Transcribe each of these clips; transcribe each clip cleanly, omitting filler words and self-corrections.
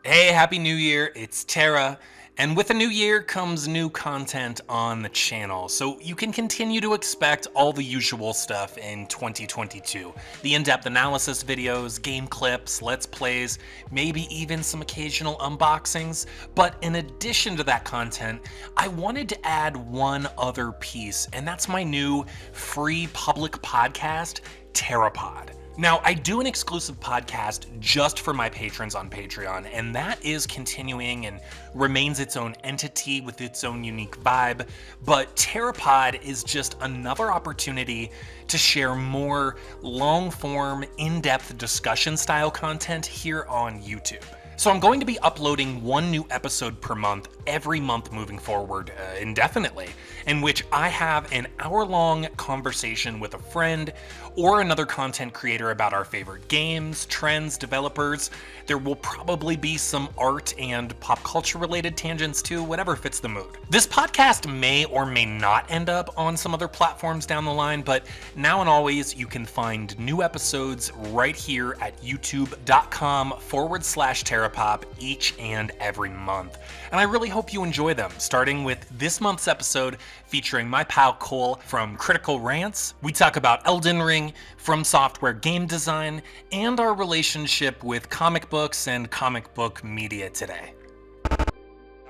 Hey, Happy New Year, it's Tara. And with a new year comes new content on the channel, so you can continue to expect all the usual stuff in 2022. The in-depth analysis videos, game clips, let's plays, maybe even some occasional unboxings. But in addition to that content, I wanted to add one other piece, and that's my new free public podcast, Terapod. Now, I do an exclusive podcast just for my patrons on Patreon, and that is continuing and remains its own entity with its own unique vibe. But Terapod is just another opportunity to share more long form, in depth discussion style content here on YouTube. So I'm going to be uploading one new episode per month, every month moving forward indefinitely, in which I have an hour-long conversation with a friend or another content creator about our favorite games, trends, developers. There will probably be some art and pop culture related tangents too, whatever fits the mood. This podcast may or may not end up on some other platforms down the line, but now and always you can find new episodes right here at youtube.com/terapop each and every month. And I really hope you enjoy them, starting with this month's episode featuring my pal Cole from Critical Rants. We talk about Elden Ring, From Software game design, and our relationship with comic books and comic book media today.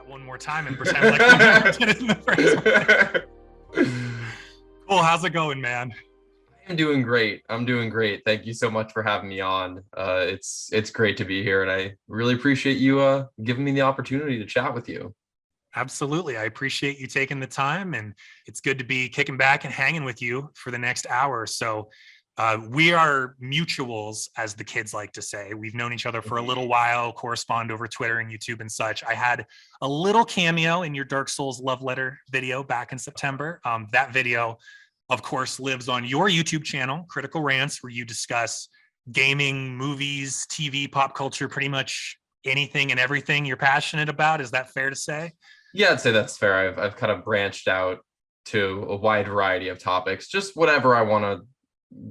One more time and pretend like we did it in the first one. Cole, how's it going, man? I'm doing great. Thank you so much for having me on. It's great to be here, and I really appreciate you giving me the opportunity to chat with you. Absolutely. I appreciate you taking the time, and it's good to be kicking back and hanging with you for the next hour. So we are mutuals, as the kids like to say. We've known each other for a little while, correspond over Twitter and YouTube and such. I had a little cameo in your Dark Souls love letter video back in September. That video, of course, lives on your YouTube channel, Critical Rants, where you discuss gaming, movies, TV, pop culture, pretty much anything and everything you're passionate about. Is that fair to say? Yeah, I'd say that's fair. I've kind of branched out to a wide variety of topics, just whatever I want to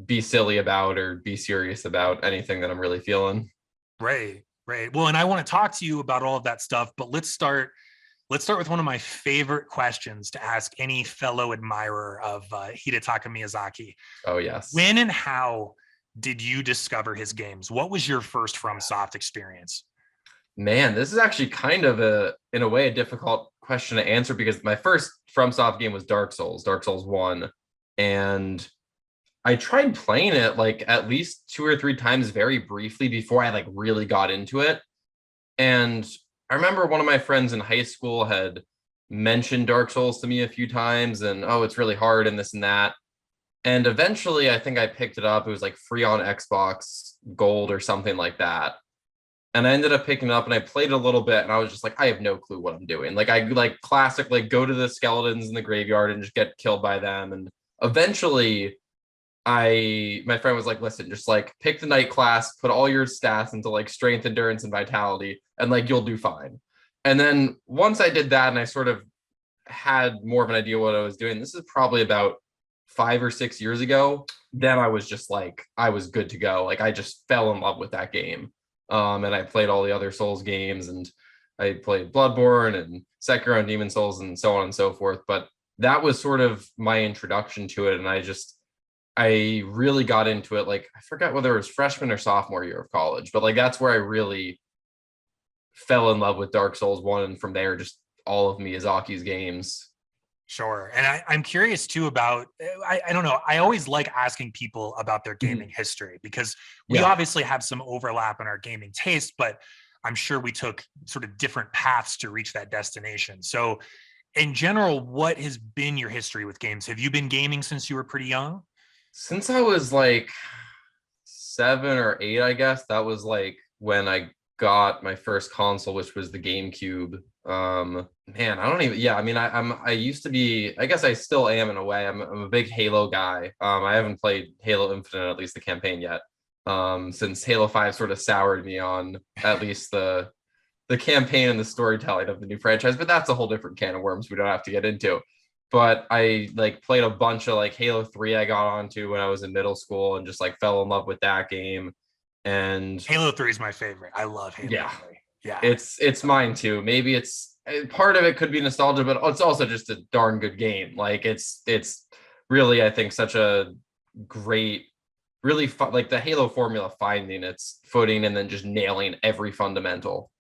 be silly about or be serious about, anything that I'm really feeling. Right. Well, and I want to talk to you about all of that stuff, but let's start with one of my favorite questions to ask any fellow admirer of Hidetaka Miyazaki. Oh, yes. When and how did you discover his games? What was your first FromSoft experience? Man, this is actually kind of in a way, a difficult question to answer because my first FromSoft game was Dark Souls 1. And I tried playing it like at least 2 or 3 times very briefly before I like really got into it. And I remember one of my friends in high school had mentioned Dark Souls to me a few times and, oh, it's really hard and this and that. And eventually I think I picked it up. It was like free on Xbox Gold or something like that. And I ended up picking it up and I played a little bit and I was just like, I have no clue what I'm doing. Like I like classic, like go to the skeletons in the graveyard and just get killed by them. And eventually my friend was like, listen, just like pick the night class, put all your stats into like strength, endurance, and vitality, and like you'll do fine. And then once I did that and I sort of had more of an idea what I was doing, this is probably about 5 or 6 years ago, then I was just like, I was good to go. Like I just fell in love with that game. And I played all the other Souls games, and I played Bloodborne and Sekiro and Demon Souls and so on and so forth. But that was sort of my introduction to it. And I really got into it. Like, I forgot whether it was freshman or sophomore year of college, but like, that's where I really fell in love with Dark Souls 1. And from there, just all of Miyazaki's games. Sure. And I'm curious too about, I don't know, I always like asking people about their gaming history because we obviously have some overlap in our gaming taste, but I'm sure we took sort of different paths to reach that destination. So in general, what has been your history with games? Have you been gaming since you were pretty young? Since I was like 7 or 8, I guess, that was like when I got my first console, which was the GameCube. Man, I don't even, yeah, I mean, I used to be, I guess I still am in a way. I'm a big Halo guy. I haven't played Halo Infinite, at least the campaign yet. Since Halo 5 sort of soured me on at least the campaign and the storytelling of the new franchise, but that's a whole different can of worms we don't have to get into. But I like played a bunch of like Halo 3 I got onto when I was in middle school and just like fell in love with that game. And Halo 3 is my favorite. I love Halo 3. Yeah. It's mine too. Maybe it's part of it could be nostalgia, but it's also just a darn good game. Like it's really, I think, such a great, really fun, like the Halo formula finding its footing and then just nailing every fundamental.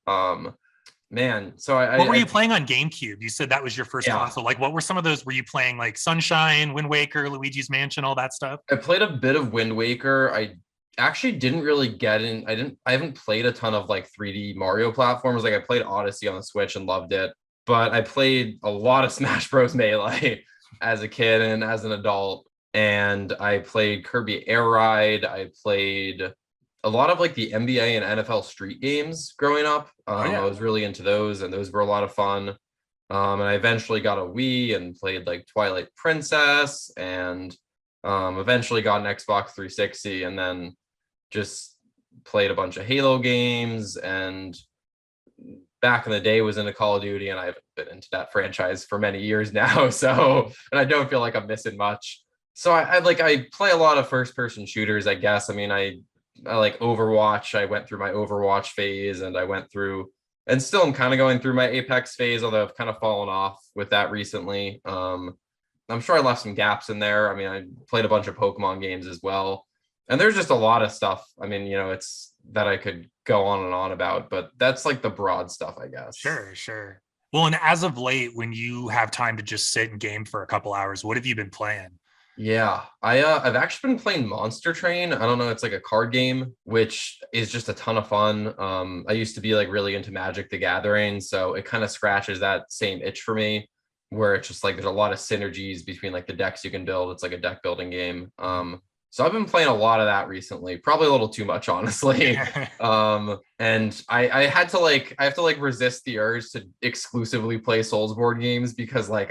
Man, so What were you I playing on GameCube? You said that was your first yeah, console. Like, what were some of those? Were you playing like Sunshine, Wind Waker, Luigi's Mansion, all that stuff? I played a bit of Wind Waker. I actually didn't really get in. I haven't played a ton of like 3D Mario platforms. Like I played Odyssey on the Switch and loved it, but I played a lot of Smash Bros. Melee as a kid and as an adult. And I played Kirby Air Ride. I played a lot of like the NBA and NFL Street games growing up. Oh I yeah. was really into those, and those were a lot of fun. And I eventually got a Wii and played like Twilight Princess and eventually got an Xbox 360 and then just played a bunch of Halo games and back in the day was into Call of Duty and I've been into that franchise for many years now. So, and I don't feel like I'm missing much. So I play a lot of first person shooters, I guess. I mean, I like Overwatch. I went through my Overwatch phase and I went through and still I'm kind of going through my Apex phase, although I've kind of fallen off with that recently. I'm sure I left some gaps in there. I mean, I played a bunch of Pokemon games as well. And there's just a lot of stuff. I mean, it's that I could go on and on about, but that's like the broad stuff, I guess. Sure, sure. Well, and as of late, when you have time to just sit and game for a couple hours, what have you been playing? Yeah, I've actually been playing Monster Train. I don't know, it's like a card game, which is just a ton of fun. I used to be like really into Magic the Gathering, so it kind of scratches that same itch for me, where it's just like there's a lot of synergies between like the decks you can build. It's like a deck building game. So I've been playing a lot of that recently, probably a little too much, honestly. And I had to like I have to like resist the urge to exclusively play Soulsborne games because like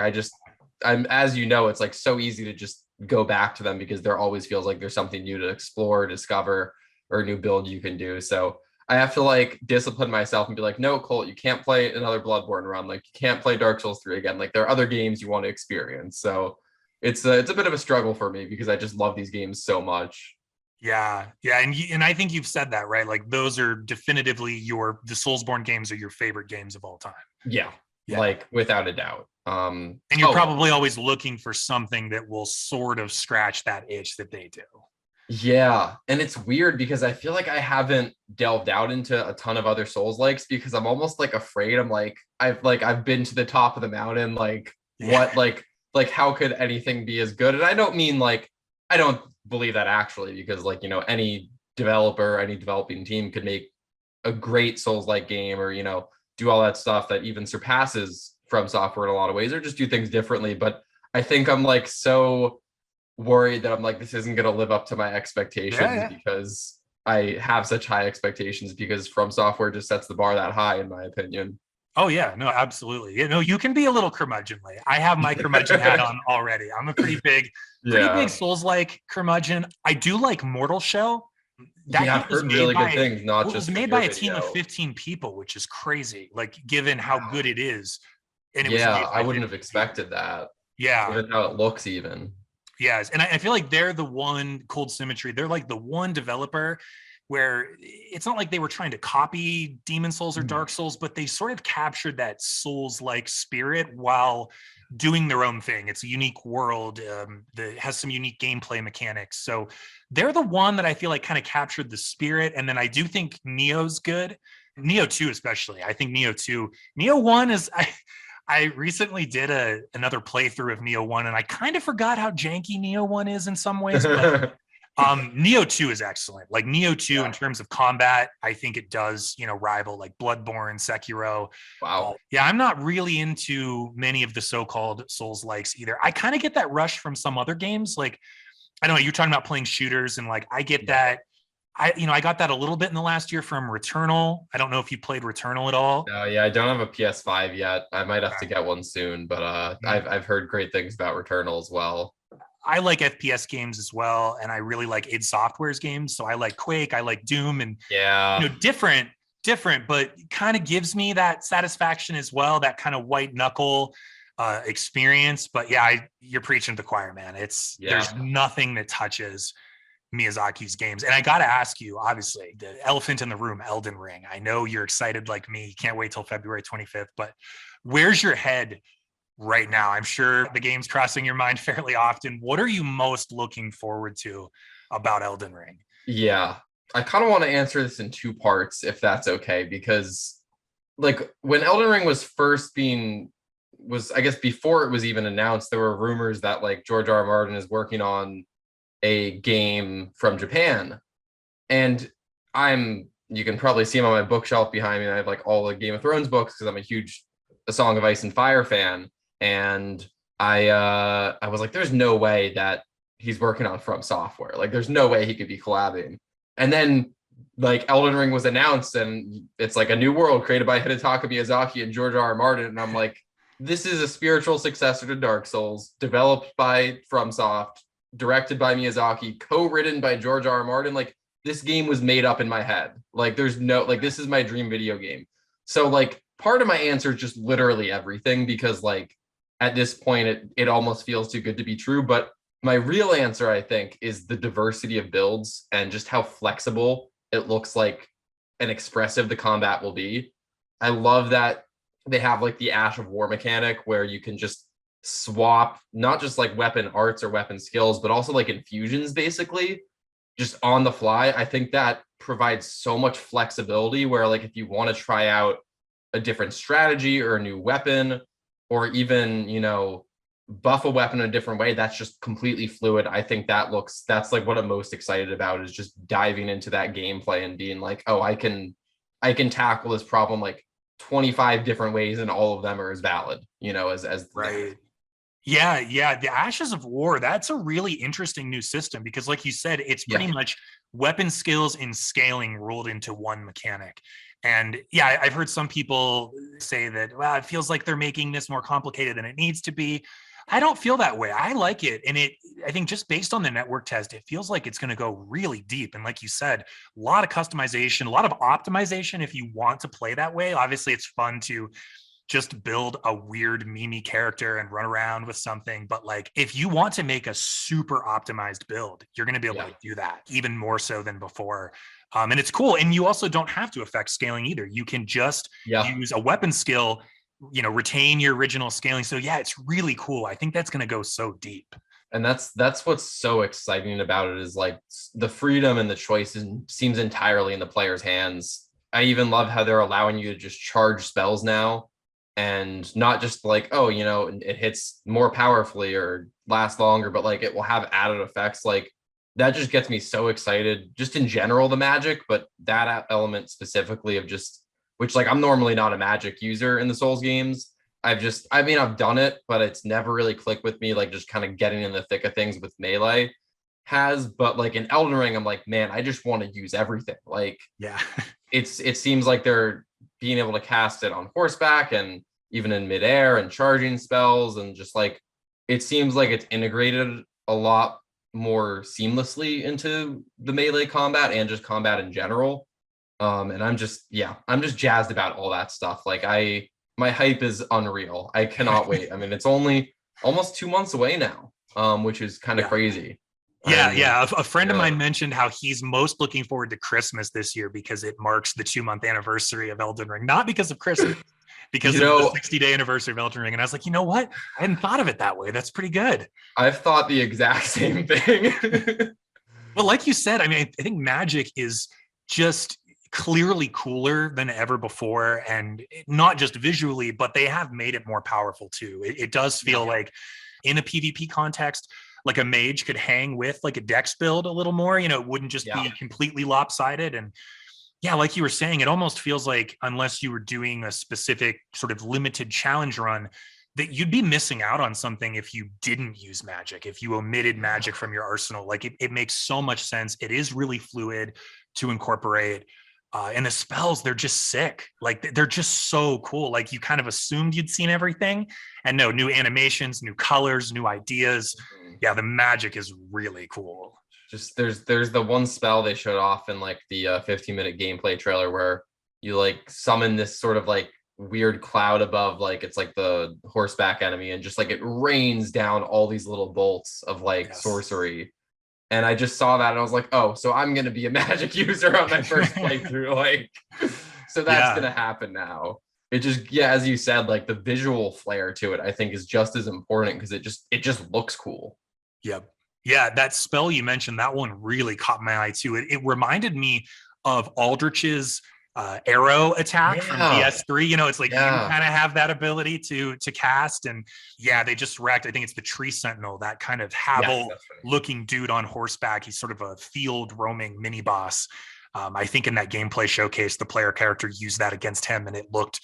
I'm as you know, it's like so easy to just go back to them because there always feels like there's something new to explore, discover, or a new build you can do. So I have to like discipline myself and be like, no, Colt, you can't play another Bloodborne run. Like you can't play Dark Souls 3 again. Like there are other games you want to experience. So it's a bit of a struggle for me because I just love these games so much. Yeah, yeah, and I think you've said that right. Like those are definitively the Soulsborne games are your favorite games of all time. Yeah, Yeah, like without a doubt. and you're probably always looking for something that will sort of scratch that itch that they do. Yeah, and it's weird because I feel like I haven't delved out into a ton of other Souls likes because I'm almost like afraid. I'm like I've been to the top of the mountain. Like Yeah, what like how could anything be as good? And I don't mean like I don't believe that actually because like any developer, any developing team could make a great Souls like game or do all that stuff that even surpasses From Software in a lot of ways or just do things differently. But I think I'm like so worried that I'm like, this isn't going to live up to my yeah, expectations yeah. because I have such high expectations because From Software just sets the bar that high, in my opinion. Oh yeah, no, absolutely. You can be a little curmudgeonly. I have my curmudgeon hat on already. I'm a pretty big Yeah. Souls-like curmudgeon. I do like Mortal Shell. That Yeah, game I've heard really good things, not was just from made your by a team of video. 15 people, which is crazy. Like given how Wow. good it is, and it was Yeah, made I by wouldn't have 15 people. expected that, Yeah, given how it looks even. yes, and I feel like they're the one Cold Symmetry. They're like the one developer where it's not like they were trying to copy Demon Souls or Dark Souls, but they sort of captured that Souls-like spirit while doing their own thing. It's a unique world that has some unique gameplay mechanics. So they're the one that I feel like kind of captured the spirit. And then I do think Neo's good. Neo 2 especially. I think Neo 2. Neo 1 is I recently did another playthrough of Neo 1 and I kind of forgot how janky Neo 1 is in some ways, but Neo 2 is excellent. Like Neo 2 in Yeah. terms of combat, I think it does, rival like Bloodborne, Sekiro. Wow. Yeah, I'm not really into many of the so-called Souls likes either. I kind of get that rush from some other games. Like, I don't know, you're talking about playing shooters, and like I get Yeah. that. I got that a little bit in the last year from Returnal. I don't know if you played Returnal at all. No, yeah, I don't have a PS5 yet. I might have to Okay. get one soon, but Mm. I've heard great things about Returnal as well. I like FPS games as well, and I really like id Software's games. So I like Quake, I like Doom, and Yeah. different, but kind of gives me that satisfaction as well, that kind of white knuckle experience. But yeah, you're preaching to the choir, man. There's Yeah. nothing that touches Miyazaki's games. And I got to ask you, obviously, the elephant in the room, Elden Ring. I know you're excited like me. You can't wait till February 25th, but where's your head right now? I'm sure the game's crossing your mind fairly often. What are you most looking forward to about Elden Ring? Yeah, I kind of want to answer this in two parts, if that's okay, because like when Elden Ring was first being was I guess before it was even announced, there were rumors that like George R. R. Martin is working on a game from Japan. And I'm you can probably see him on my bookshelf behind me. I have like all the Game of Thrones books because I'm a huge A Song of Ice and Fire fan. And I was like, there's no way that he's working on From Software. Like there's no way he could be collabing. And then like Elden Ring was announced and it's like a new world created by Hidetaka Miyazaki and George R. R. Martin. And I'm like, this is a spiritual successor to Dark Souls, developed by FromSoft, directed by Miyazaki, co-written by George R. R. Martin. Like this game was made up in my head. Like there's no like this is my dream video game. So like part of my answer is just literally everything because like at this point it almost feels too good to be true. But my real answer, I think, is the diversity of builds and just how flexible it looks like and expressive the combat will be. I love that they have like the Ash of War mechanic where you can just swap not just like weapon arts or weapon skills, but also like infusions basically just on the fly. I think that provides so much flexibility where like if you want to try out a different strategy or a new weapon or even, you know, buff a weapon in a different way, that's just completely fluid. I think that's like what I'm most excited about is just diving into that gameplay and being like, oh, I can tackle this problem like 25 different ways and all of them are as valid, you know, as Right. Yeah, yeah. The Ashes of War, that's a really interesting new system because, like you said, it's pretty yeah. much weapon skills and scaling rolled into one mechanic. And yeah, I've heard some people say that, well, it feels like they're making this more complicated than it needs to be. I don't feel that way. I like it. And I think just based on the network test, it feels like it's going to go really deep. And like you said, a lot of customization, a lot of optimization if you want to play that way. Obviously, it's fun to just build a weird Mimi character and run around with something. But like, if you want to make a super optimized build, you're going to be able to do that even more so than before. And it's cool. And you also don't have to affect scaling either. You can just Yeah. use a weapon skill, you know, retain your original scaling. So yeah, it's really cool. I think that's going to go so deep. And that's what's so exciting about it is like the freedom and the choices seems entirely in the player's hands. I even love how they're allowing you to just charge spells now and not just like, oh, you know, it hits more powerfully or lasts longer, but like it will have added effects. Like that just gets me so excited just in general, the magic, but that element specifically of just which like I'm normally not a magic user in the Souls games. I've done it, but it's never really clicked with me, like just kind of getting in the thick of things with melee has. But like in Elden Ring, I'm like, man, I just want to use everything. Like Yeah. it seems like they're being able to cast it on horseback and even in midair and charging spells and just like it seems like it's integrated a lot more seamlessly into the melee combat and just combat in general. And I'm just jazzed about all that stuff. Like my hype is unreal. I cannot wait. I mean, it's only almost 2 months away now, which is kind of Yeah. crazy. Yeah, And yeah. A friend of yeah, mine mentioned how he's most looking forward to Christmas this year because it marks the 2 month anniversary of Elden Ring, not because of Christmas, because you of the know, 60-day anniversary of Elden Ring. And I was like, you know what? I hadn't thought of it that way. That's pretty good. I've thought the exact same thing. Well, like you said, I mean, I think Magic is just clearly cooler than ever before. And not just visually, but they have made it more powerful too. It does feel Yeah. like in a PvP context, like a mage could hang with like a dex build a little more, you know, it wouldn't just Yeah. be completely lopsided. And yeah, like you were saying, it almost feels like unless you were doing a specific sort of limited challenge run, that you'd be missing out on something if you didn't use magic, if you omitted magic from your arsenal. Like it makes so much sense. It is really fluid to incorporate. And the spells, they're just sick. Like they're just so cool. Like you kind of assumed you'd seen everything. And no, new animations, new colors, new ideas. Mhm. Yeah, the magic is really cool. Just there's the one spell they showed off in like the 15-minute gameplay trailer where you like summon this sort of like weird cloud above, like it's like the horseback enemy, and just like it rains down all these little bolts of like Yes. sorcery. And I just saw that and I was like, oh, so I'm gonna be a magic user on my first playthrough. Like, so that's Yeah. gonna happen now. It just, yeah, as you said, like the visual flair to it, I think is just as important because it just looks cool. Yep. Yeah, that spell you mentioned, that one really caught my eye too. It reminded me of Aldrich's arrow attack from Yeah, DS3. It's like you yeah, kind of have that ability to cast, and yeah, they just wrecked. I think it's the Tree Sentinel, that kind of yes, Havel that's right. looking dude on horseback. He's sort of a field roaming mini boss. I think in that gameplay showcase, the player character used that against him, and it looked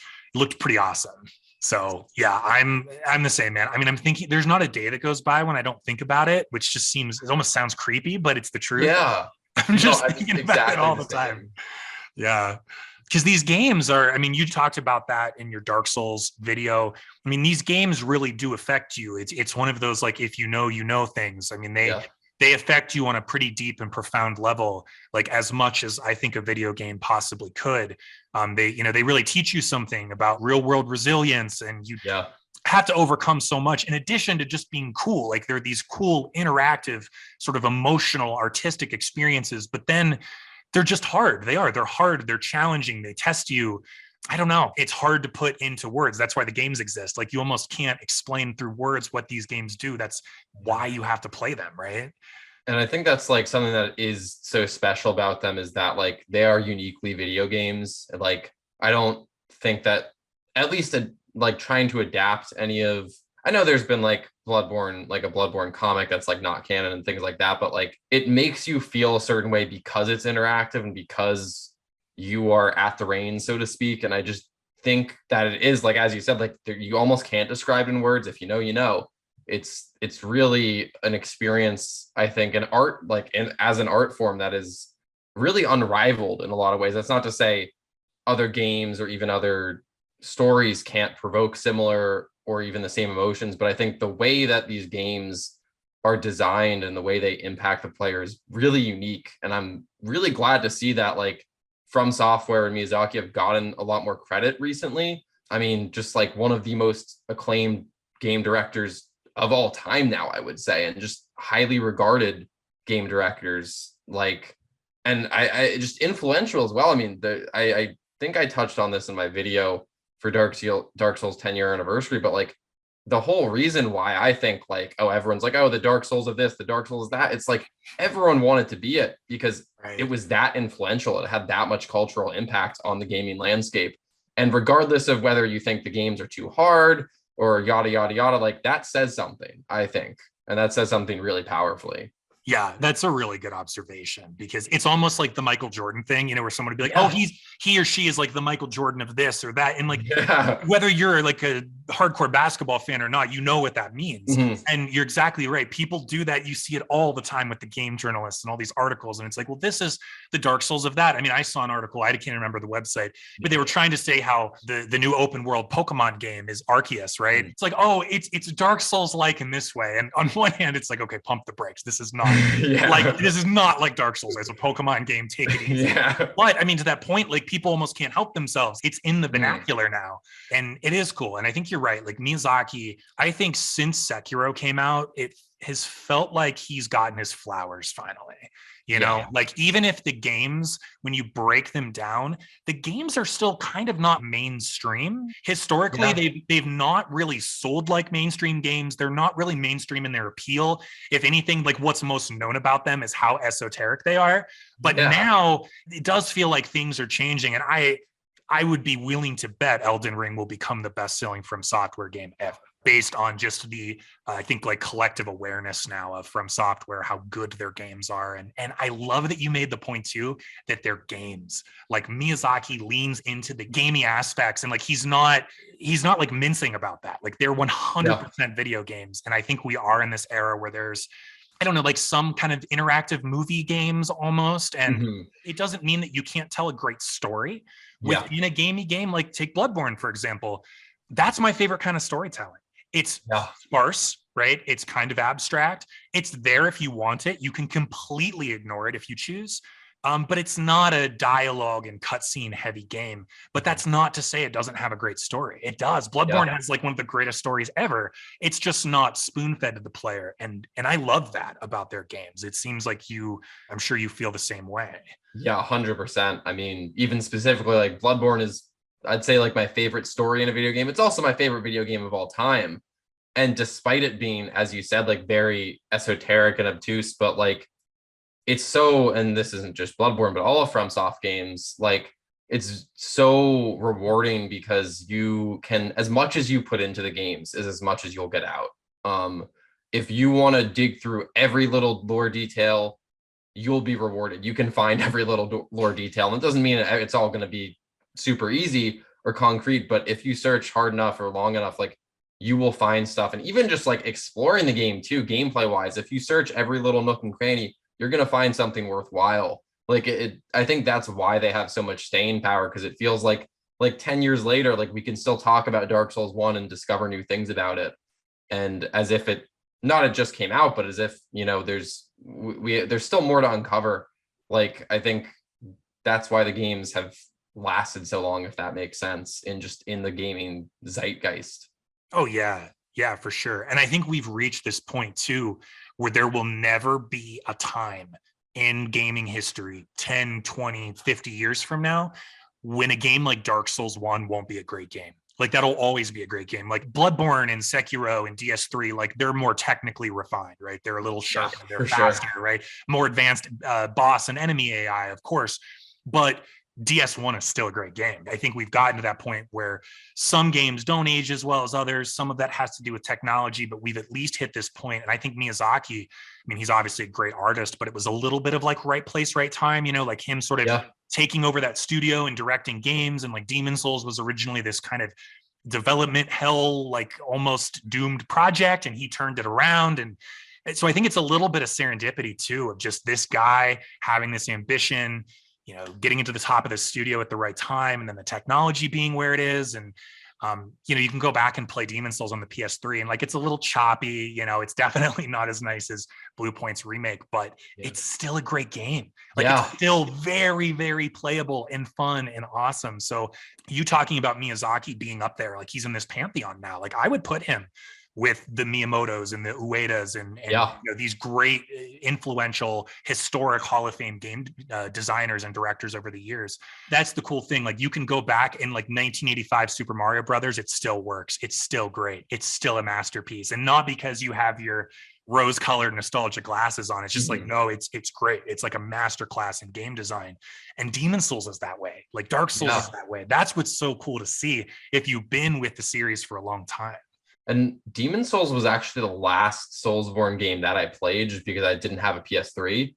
pretty awesome. So yeah, I'm the same, man. I mean, I'm thinking there's not a day that goes by when I don't think about it, which just seems it almost sounds creepy, but it's the truth. Yeah, I'm no, just I'm just thinking about it exactly all the the time. same. Yeah. Because these games are, I mean, you talked about that in your Dark Souls video. I mean, these games really do affect you. It's one of those like if you know things. I mean, Yeah, they affect you on a pretty deep and profound level, like as much as I think a video game possibly could. They really teach you something about real world resilience, and you yeah, have to overcome so much in addition to just being cool. Like there are these cool interactive sort of emotional artistic experiences, but then they're just hard. They're hard, they're challenging, they test you. I don't know, it's hard to put into words. That's why the games exist. Like you almost can't explain through words what these games do. That's why you have to play them, right? and I think that's like something that is so special about them is that like they are uniquely video games. Like I don't think that at least like trying to adapt any of I know there's been like Bloodborne, like a Bloodborne comic that's like not canon and things like that, but like it makes you feel a certain way because it's interactive and because you are at the reins, so to speak. And I just think that it is like as you said, like you almost can't describe it in words. If you know, you know. It's really an experience, I think, an art like in, as an art form that is really unrivaled in a lot of ways. That's not to say other games or even other stories can't provoke similar or even the same emotions, but I think the way that these games are designed and the way they impact the player is really unique. And I'm really glad to see that like From Software and Miyazaki have gotten a lot more credit recently. I mean, just like one of the most acclaimed game directors of all time now, I would say, and just highly regarded game directors. Like, and I just influential as well. I mean, I think I touched on this in my video for Dark Souls 10-year anniversary, but like the whole reason why I think like, oh, everyone's like, oh, the Dark Souls of this, the Dark Souls of that. It's like everyone wanted to be it because it Right. was that influential. It had that much cultural impact on the gaming landscape. And regardless of whether you think the games are too hard or yada yada yada, like that says something, I think. And that says something really powerfully. Yeah, that's a really good observation because it's almost like the Michael Jordan thing, where someone would be like, "Oh, Yes. he or she is like the Michael Jordan of this or that," and like Yeah. whether you're like a hardcore basketball fan or not, you know what that means. Mhm. And you're exactly right. People do that. You see it all the time with the game journalists and all these articles, and it's like, well, this is the Dark Souls of that. I mean, I saw an article. I can't remember the website, but they were trying to say how the new open world Pokemon game is Arceus, right? Mhm. It's like, oh, it's Dark Souls like in this way. And on one hand, it's like, okay, pump the brakes. This is not like Yeah. this is not like Dark Souls. It's a Pokemon game. Take it easy. Yeah. But I mean, to that point, like people almost can't help themselves. It's in the Mhm. vernacular now, and it is cool. And I think you're right. Like Miyazaki, I think since Sekiro came out, it has felt like he's gotten his flowers finally. Yeah. Like even if the games, when you break them down, the games are still kind of not mainstream. Historically, Yeah. they've not really sold like mainstream games. They're not really mainstream in their appeal. If anything, like what's most known about them is how esoteric they are. But Yeah. now it does feel like things are changing, and I would be willing to bet Elden Ring will become the best-selling From Software game ever, based on just the I think like collective awareness now of From Software how good their games are, and I love that you made the point too that they're games. Like Miyazaki leans into the gamey aspects, and like he's not like mincing about that. Like they're Yeah. 100% video games, and I think we are in this era where there's I don't know, like some kind of interactive movie games almost. And Mhm. it doesn't mean that you can't tell a great story Yeah. within a gamey game. Like take Bloodborne, for example. That's my favorite kind of storytelling. It's Yeah. sparse, right? It's kind of abstract. It's there if you want it. You can completely ignore it if you choose. But it's not a dialogue and cutscene heavy game. But that's not to say it doesn't have a great story. It does. Yeah. Bloodborne has like one of the greatest stories ever. It's just not spoon fed to the player, and I love that about their games. It seems like I'm sure you feel the same way. Yeah, 100%. I mean, even specifically, like Bloodborne is, I'd say, like my favorite story in a video game. It's also my favorite video game of all time. And despite it being, as you said, like very esoteric and obtuse, but like it's so, and this isn't just Bloodborne, but all of FromSoft games, like it's so rewarding because you can, as much as you put into the games is as much as you'll get out. If you want to dig through every little lore detail, you'll be rewarded. You can find every little lore detail. And it doesn't mean it's all going to be super easy or concrete, but if you search hard enough or long enough, like you will find stuff. And even just like exploring the game too, gameplay wise, if you search every little nook and cranny, you're going to find something worthwhile. Like I think that's why they have so much staying power, because it feels like 10 years later, like we can still talk about Dark Souls 1 and discover new things about it. And as if it, not it just came out, but as if, there's still more to uncover. Like, I think that's why the games have lasted so long, if that makes sense, in the gaming zeitgeist. Oh yeah. Yeah, for sure. And I think we've reached this point too, where there will never be a time in gaming history, 10, 20, 50 years from now, when a game like Dark Souls 1 won't be a great game. Like that'll always be a great game. Like Bloodborne and Sekiro and DS3, like they're more technically refined, right? They're a little sharper, they're faster, sure, right? More advanced boss and enemy AI, of course. But DS1 is still a great game. I think we've gotten to that point where some games don't age as well as others. Some of that has to do with technology, but we've at least hit this point. And I think Miyazaki, I mean, he's obviously a great artist, but it was a little bit of like right place, right time, like him sort of taking over that studio and directing games. And like Demon Souls was originally this kind of development hell, like almost doomed project, and he turned it around. And so I think it's a little bit of serendipity too, of just this guy having this ambition, getting into the top of the studio at the right time, and then the technology being where it is. And, you can go back and play Demon Souls on the PS3 and like, it's a little choppy, it's definitely not as nice as Blue Point's remake, but it's still a great game. Like it's still very, very playable and fun and awesome. So you talking about Miyazaki being up there, like he's in this pantheon now, like I would put him with the Miyamotos and the Uedas and these great influential historic Hall of Fame game designers and directors over the years. That's the cool thing. Like you can go back in like 1985 Super Mario Brothers. It still works. It's still great. It's still a masterpiece. And not because you have your rose-colored nostalgia glasses on. It's just like, no, it's great. It's like a masterclass in game design. And Demon Souls is that way. Like Dark Souls is that way. That's what's so cool to see if you've been with the series for a long time. And Demon Souls was actually the last Soulsborne game that I played, just because I didn't have a PS3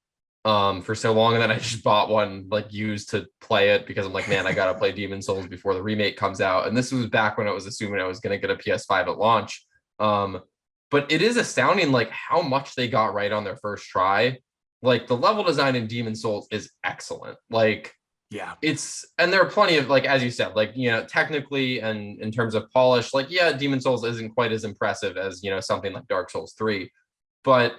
for so long, and then I just bought one like used to play it because I'm like, man, I gotta play Demon Souls before the remake comes out. And this was back when I was assuming I was gonna get a PS5 at launch. But it is astounding like how much they got right on their first try. Like the level design in Demon Souls is excellent. Like and there are plenty of, like, as you said, like, technically and in terms of polish, like, Demon Souls isn't quite as impressive as, something like Dark Souls 3, but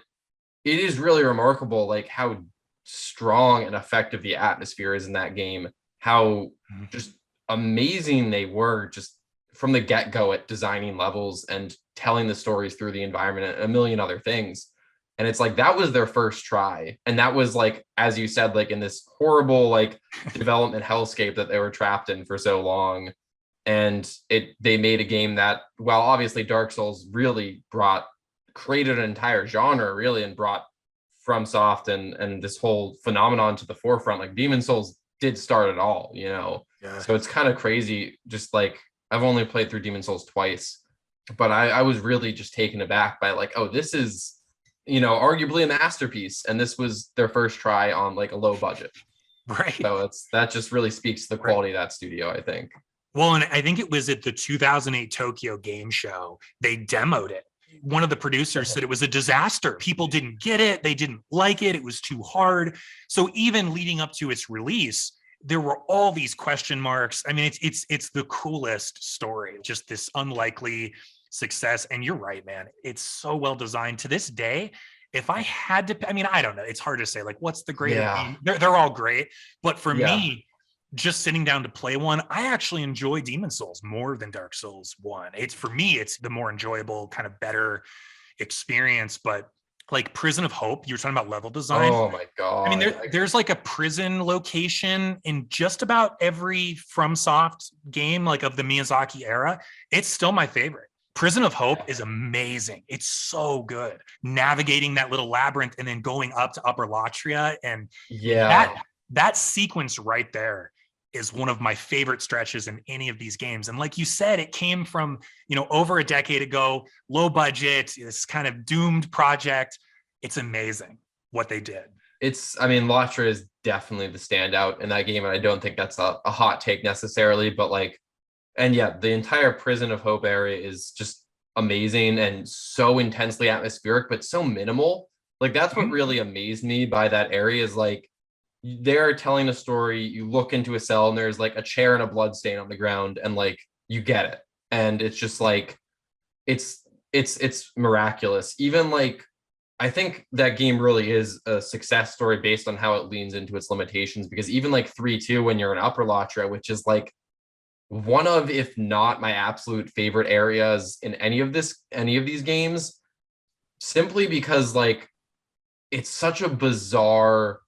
it is really remarkable, like, how strong and effective the atmosphere is in that game, how just amazing they were just from the get-go at designing levels and telling the stories through the environment and a million other things. And it's like, that was their first try. And that was like, as you said, like in this horrible, like development hellscape that they were trapped in for so long. And they made a game that, well, obviously Dark Souls really created an entire genre really, and brought FromSoft and this whole phenomenon to the forefront. Like Demon Souls did start it all, So it's kind of crazy. Just like, I've only played through Demon Souls twice, but I was really just taken aback by like, oh, this is, arguably a masterpiece, and this was their first try on like a low budget, right? So that just really speaks to the quality of that studio, I think. Well, and I think it was at the 2008 Tokyo Game Show, they demoed it. One of the producers said it was a disaster. People didn't get it. They didn't like it. It was too hard. So even leading up to its release, there were all these question marks. I mean, it's the coolest story, just this unlikely success. And you're right, man. It's so well designed to this day. if I had to, I mean, I don't know. It's hard to say, like, what's the greater Yeah. game? They're all great. But for Yeah. me, just sitting down to play one, I actually enjoy Demon Souls more than Dark Souls 1. It's for me, it's the more enjoyable, kind of better experience. But like Prison of Hope, you were talking about level design. Oh my I mean, God. there's like a prison location in just about every FromSoft game, like of the Miyazaki era. It's still my favorite. Prison of Hope is amazing. It's so good. Navigating that little labyrinth and then going up to Upper Latria, and Yeah. that sequence right there is one of my favorite stretches in any of these games. And like you said, it came from, over a decade ago, low budget, this kind of doomed project. It's amazing what they did. I mean, Latra is definitely the standout in that game, and I don't think that's a hot take necessarily, but like, and yeah, the entire Prison of Hope area is just amazing and so intensely atmospheric, but so minimal. Like, that's what really amazed me by that area is like, they're telling a story, you look into a cell and there's like a chair and a blood stain on the ground, and like, you get it. And it's just like, it's miraculous. Even like, I think that game really is a success story based on how it leans into its limitations, because even like 3-2 when you're in Upper Latra, which is like one of, if not my absolute favorite areas in any of these games, simply because like it's such a bizarre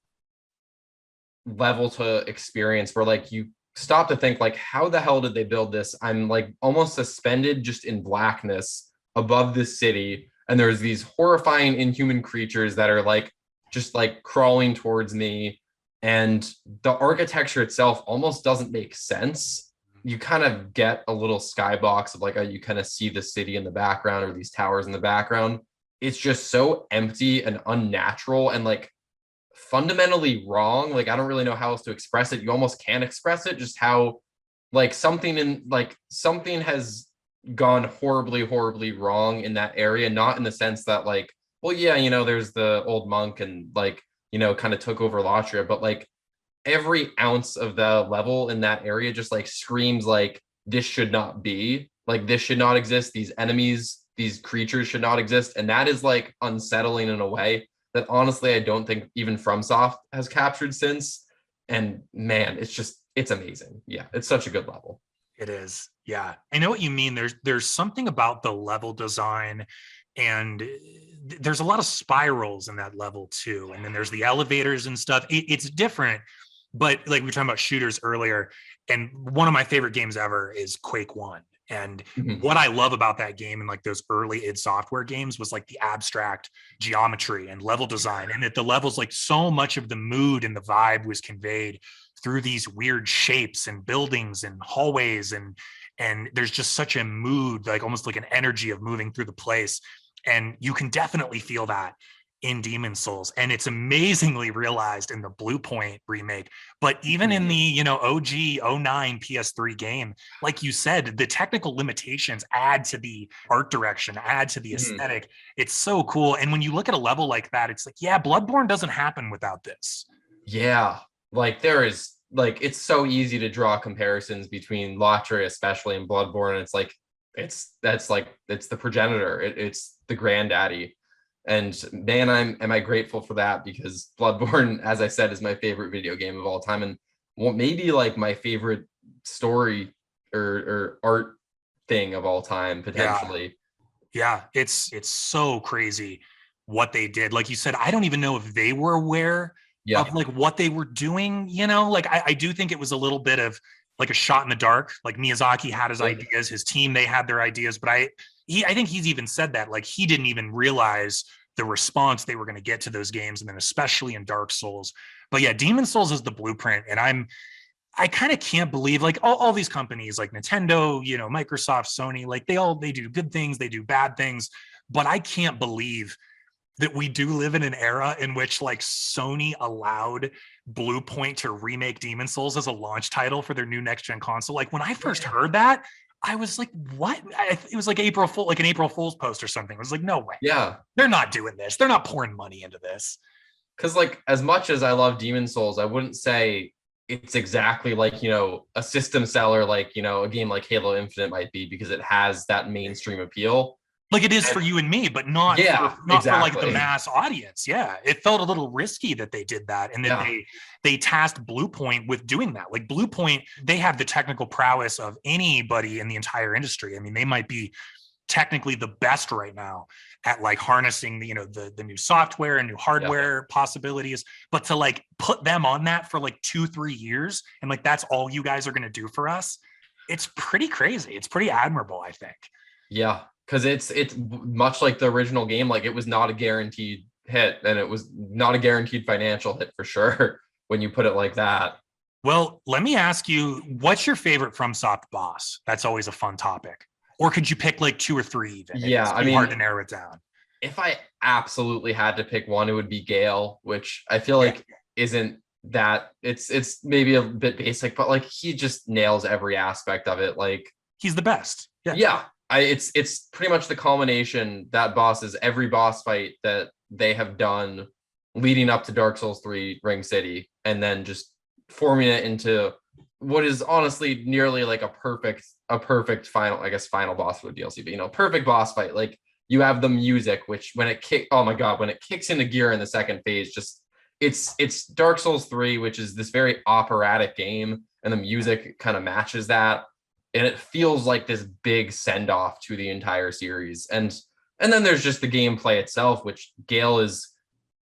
level to experience where like you stop to think like, how the hell did they build this? I'm like almost suspended just in blackness above this city, and there's these horrifying inhuman creatures that are like just like crawling towards me, and the architecture itself almost doesn't make sense. You kind of get a little skybox of like, you kind of see the city in the background or these towers in the background. It's just so empty and unnatural and like fundamentally wrong. Like, I don't really know how else to express it. You almost can't express it, just how like something has gone horribly wrong in that area. Not in the sense that like, well, yeah, there's the old monk and like, kind of took over Latria, but like every ounce of the level in that area just like screams like, this should not be, like, this should not exist. These enemies, these creatures should not exist. And that is like unsettling in a way that honestly I don't think even FromSoft has captured since. And man, it's amazing. Yeah, it's such a good level. It is. Yeah. I know what you mean. There's something about the level design, and there's a lot of spirals in that level too. And then there's the elevators and stuff. It's different, but like we were talking about shooters earlier, and one of my favorite games ever is Quake 1. And what I love about that game and like those early id Software games was like the abstract geometry and level design, and that the levels, like so much of the mood and the vibe was conveyed through these weird shapes and buildings and hallways, and there's just such a mood, like almost like an energy of moving through the place. And you can definitely feel that in Demon Souls, and it's amazingly realized in the Blue Point remake. But even in the OG 09 PS3 game, like you said, the technical limitations add to the art direction, add to the aesthetic. It's so cool. And when you look at a level like that, it's like, yeah, Bloodborne doesn't happen without this. Yeah, like there is like, it's so easy to draw comparisons between Latria especially and Bloodborne. It's like it's the progenitor, it's the granddaddy. And man, am I grateful for that, because Bloodborne, as I said, is my favorite video game of all time, and maybe like my favorite story or art thing of all time, potentially. Yeah, it's so crazy what they did. Like you said, I don't even know if they were aware of like what they were doing. Like I do think it was a little bit of like a shot in the dark. Like Miyazaki had his ideas, his team, they had their ideas, but I think he's even said that like he didn't even realize the response they were going to get to those games, and then especially in Dark Souls. But yeah, Demon Souls is the blueprint, and I kind of can't believe like all these companies like Nintendo, Microsoft, Sony, like they do good things, they do bad things, but I can't believe that we do live in an era in which like Sony allowed Blue Point to remake Demon Souls as a launch title for their new next gen console. Like when I first heard that, I was like, what? It was like an April Fool's post or something. I was like, no way. Yeah. They're not doing this. They're not pouring money into this. Because like, as much as I love Demon Souls, I wouldn't say it's exactly like, a system seller, like, a game like Halo Infinite might be, because it has that mainstream appeal. Like it is for you and me, but not for like the exactly. mass audience. Yeah, it felt a little risky that they did that, and that they tasked Bluepoint with doing that. Like Bluepoint, they have the technical prowess of anybody in the entire industry. I mean, they might be technically the best right now at like harnessing the, the new software and new hardware possibilities, but to like put them on that for like 2-3 years and like that's all you guys are going to do for us, it's pretty crazy. It's pretty admirable, I think. Yeah, because it's much like the original game. Like it was not a guaranteed hit, and it was not a guaranteed financial hit for sure when you put it like that. Well, let me ask you, what's your favorite FromSoft boss? That's always a fun topic. Or could you pick like 2 or 3 even? Yeah, I mean, hard to narrow it down. If I absolutely had to pick one, it would be Gale, which I feel like isn't that, it's maybe a bit basic, but like he just nails every aspect of it. Like he's the best. It's pretty much the culmination. That boss is every boss fight that they have done leading up to Dark Souls 3 Ring City, and then just forming it into what is honestly nearly like a perfect final, I guess, final boss for the DLC, but perfect boss fight. Like you have the music, which when it kicks into gear in the second phase, just it's Dark Souls 3, which is this very operatic game, and the music kind of matches that, and it feels like this big send off to the entire series. And then there's just the gameplay itself, which Gale is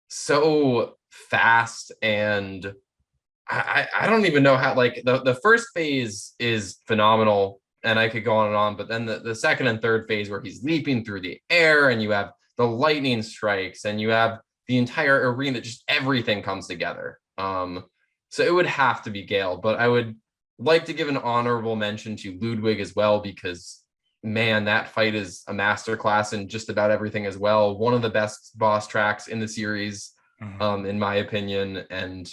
so fast, and I don't even know how, like the first phase is phenomenal, and I could go on and on, but then the second and third phase where he's leaping through the air and you have the lightning strikes and you have the entire arena, just everything comes together. So it would have to be Gale, but I would like to give an honorable mention to Ludwig as well, because man, that fight is a masterclass in just about everything as well. One of the best boss tracks in the series, in my opinion. And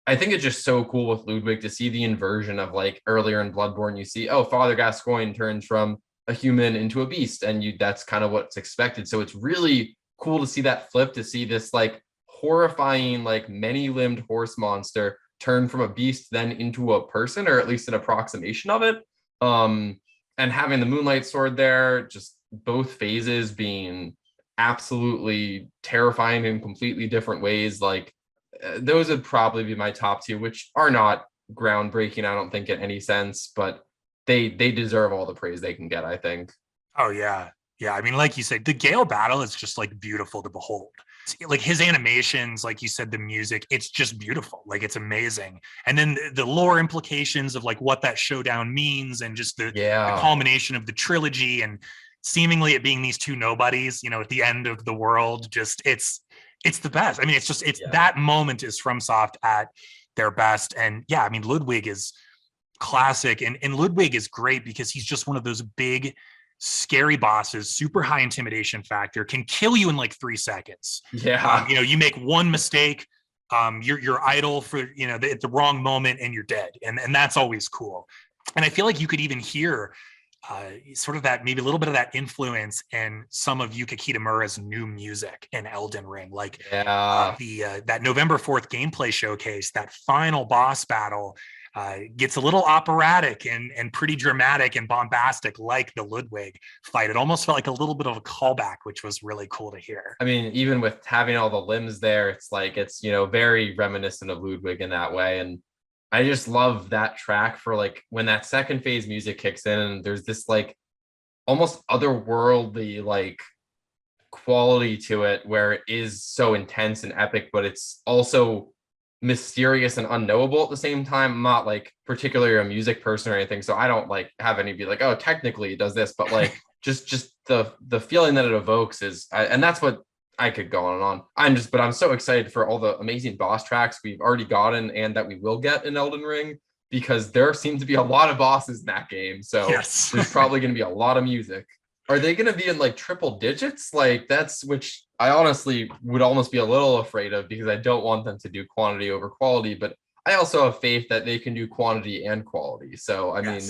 I think it's just so cool with Ludwig to see the inversion of, like, earlier in Bloodborne, you see, Father Gascoigne turns from a human into a beast, and that's kind of what's expected. So it's really cool to see that flip, to see this like horrifying, like many-limbed horse monster turn from a beast then into a person, or at least an approximation of it. And having the Moonlight Sword there, just both phases being absolutely terrifying in completely different ways. Like those would probably be my top 2, which are not groundbreaking, I don't think, in any sense, but they deserve all the praise they can get, I think. Oh yeah. I mean, like you said, the Gale battle is just like beautiful to behold. Like his animations, like you said, the music, it's just beautiful. Like it's amazing. And then the lore implications of like what that showdown means, and just the culmination of the trilogy, and seemingly it being these 2 nobodies, at the end of the world. Just it's the best. I mean, that moment is FromSoft at their best. And yeah, I mean, Ludwig is classic, and Ludwig is great because he's just one of those big, scary bosses, super high intimidation factor, can kill you in like 3 seconds. You make one mistake, you're idle for at the wrong moment, and you're dead, and that's always cool. And I feel like you could even hear sort of that, maybe a little bit of that influence in some of Yuka Kitamura's new music in Elden Ring, like that November 4th gameplay showcase. That final boss battle gets a little operatic and pretty dramatic and bombastic, like the Ludwig fight. It almost felt like a little bit of a callback, which was really cool to hear. I mean, even with having all the limbs there, it's like it's very reminiscent of Ludwig in that way. And I just love that track for like when that second phase music kicks in, and there's this like almost otherworldly like quality to it, where it is so intense and epic, but it's also mysterious and unknowable at the same time. I'm not like particularly a music person or anything, so I don't like have any be like, technically it does this, but like just the feeling that it evokes is, and that's what I could go on and on. I'm so excited for all the amazing boss tracks we've already gotten and that we will get in Elden Ring, because there seem to be a lot of bosses in that game. So there's probably going to be a lot of music. Are they going to be in like triple digits? Like that's, which I honestly would almost be a little afraid of, because I don't want them to do quantity over quality, but I also have faith that they can do quantity and quality. So, I mean,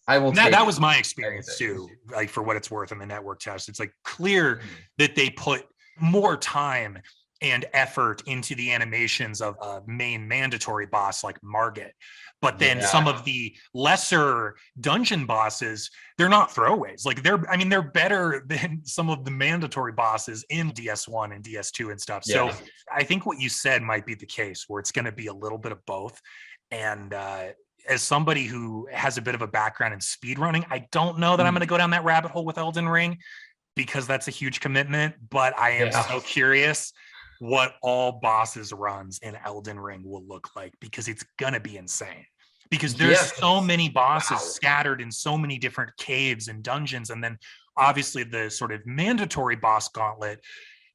I will. That was my experience too. Like for what it's worth in the network test, it's like clear that they put more time and effort into the animations of a main mandatory boss like Margit. But then some of the lesser dungeon bosses, they're not throwaways. Like they're better than some of the mandatory bosses in DS1 and DS2 and stuff. So I think what you said might be the case, where it's going to be a little bit of both. And as somebody who has a bit of a background in speedrunning, I don't know that I'm going to go down that rabbit hole with Elden Ring, because that's a huge commitment. But I am so curious what all bosses runs in Elden Ring will look like, because it's gonna be insane. Because there's so many bosses scattered in so many different caves and dungeons, and then obviously the sort of mandatory boss gauntlet,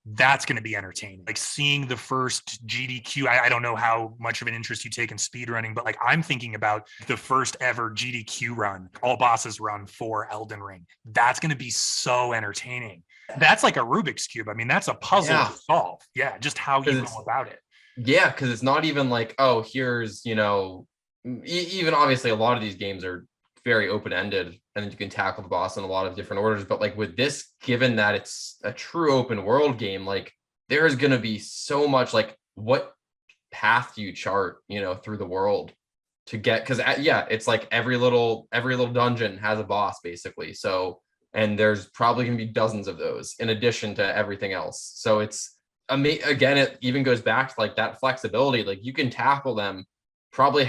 that's going to be entertaining. Like seeing the first GDQ, I don't know how much of an interest you take in speedrunning, but like I'm thinking about the first ever GDQ run, all bosses run for Elden Ring. That's going to be so entertaining. That's like a Rubik's Cube. I mean, that's a puzzle to solve. Yeah, just how you go about it. Yeah, because it's not even like, oh, here's, even obviously a lot of these games are very open-ended, and then you can tackle the boss in a lot of different orders. But like with this, given that it's a true open world game, like there is going to be so much, like what path do you chart, through the world to get, because it's like every little dungeon has a boss basically. So, and there's probably going to be dozens of those in addition to everything else. So it's again, it even goes back to like that flexibility. Like you can tackle them probably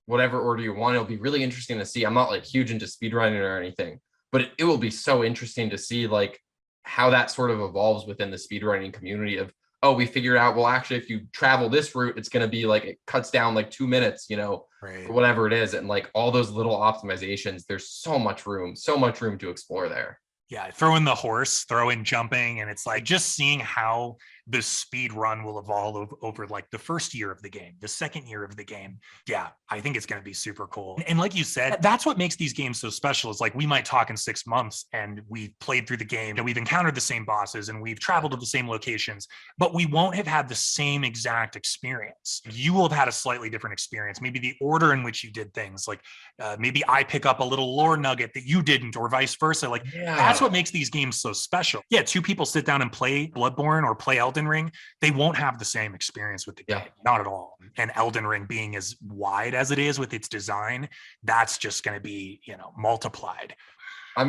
whatever order you want. It'll be really interesting to see. I'm not like huge into speedrunning or anything, but it will be so interesting to see like how that sort of evolves within the speedrunning community of, oh, we figured out, well, actually, if you travel this route, it's going to be like, it cuts down like 2 minutes, or whatever it is. And like all those little optimizations, there's so much room to explore there. Yeah, throw in the horse, throw in jumping, and it's like just seeing how the speed run will evolve over like the first year of the game, the second year of the game. Yeah, I think it's going to be super cool. And like you said, that's what makes these games so special. Is like we might talk in 6 months and we've played through the game and we've encountered the same bosses and we've traveled to the same locations, but we won't have had the same exact experience. You will have had a slightly different experience. Maybe the order in which you did things, like maybe I pick up a little lore nugget that you didn't, or vice versa. Like that's what makes these games so special. Yeah, 2 people sit down and play Bloodborne or play Elden Ring, they won't have the same experience with the game, not at all. And Elden Ring being as wide as it is with its design, that's just going to be, multiplied. I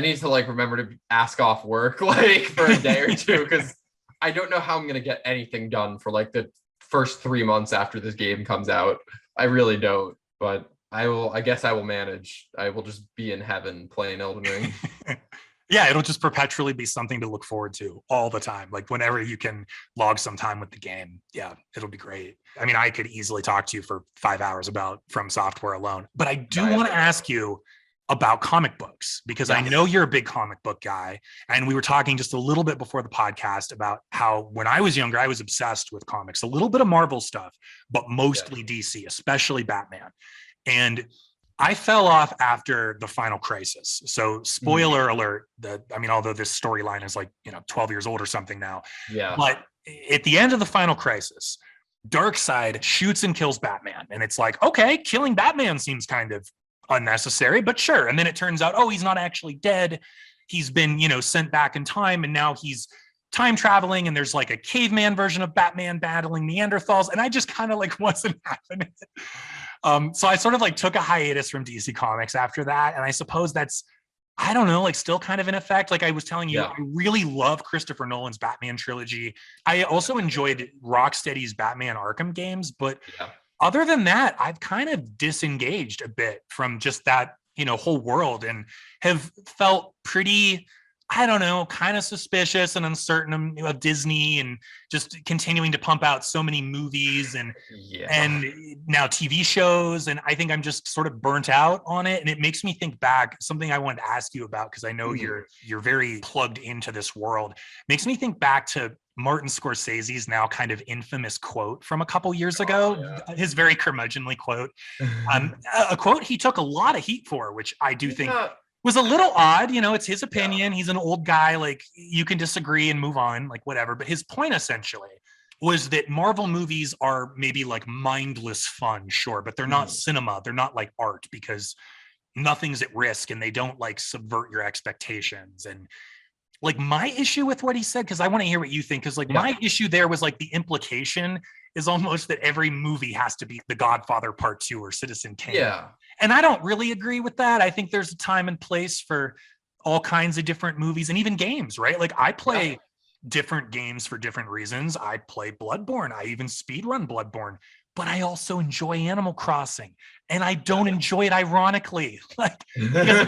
need to like remember to ask off work like for a day or two, because I don't know how I'm going to get anything done for like the first 3 months after this game comes out. I really don't, but I guess I will manage. I will just be in heaven playing Elden Ring. Yeah, it'll just perpetually be something to look forward to all the time. Like whenever you can log some time with the game, yeah, it'll be great. I mean, I could easily talk to you for 5 hours about From Software alone, but I do want to ask you about comic books, because I know you're a big comic book guy. And we were talking just a little bit before the podcast about how when I was younger, I was obsessed with comics, a little bit of Marvel stuff, but mostly DC, especially Batman. And I fell off after the Final Crisis. So spoiler alert, although this storyline is like, 12 years old or something now. Yeah. But at the end of the Final Crisis, Darkseid shoots and kills Batman. And it's like, okay, killing Batman seems kind of unnecessary, but sure. And then it turns out, oh, he's not actually dead. He's been, sent back in time, and now he's time traveling, and there's like a caveman version of Batman battling Neanderthals. And I just kind of like wasn't having it. So I sort of like took a hiatus from DC Comics after that. And I suppose that's, I don't know, like still kind of in effect. Like I was telling you, I really love Christopher Nolan's Batman trilogy. I also enjoyed Rocksteady's Batman Arkham games, but other than that, I've kind of disengaged a bit from just that, whole world, and have felt pretty, I don't know, kind of suspicious and uncertain of Disney, and just continuing to pump out so many movies and now TV shows. And I think I'm just sort of burnt out on it. And it makes me think back, something I wanted to ask you about, because I know you're very plugged into this world. Makes me think back to Martin Scorsese's now kind of infamous quote from a couple years ago, his very curmudgeonly quote, a quote he took a lot of heat for, which I do think was a little odd. It's his opinion. He's an old guy. Like, you can disagree and move on, like whatever. But his point essentially was that Marvel movies are maybe like mindless fun, sure, but they're not cinema. They're not like art, because nothing's at risk and they don't like subvert your expectations. And like my issue with what he said, because I want to hear what you think, because like my issue there was like the implication is almost that every movie has to be The Godfather Part 2 or Citizen Kane. Yeah. And I don't really agree with that. I think there's a time and place for all kinds of different movies and even games, right? Like I play different games for different reasons. I play Bloodborne. I even speedrun Bloodborne, but I also enjoy Animal Crossing, and I don't enjoy it ironically. Like, because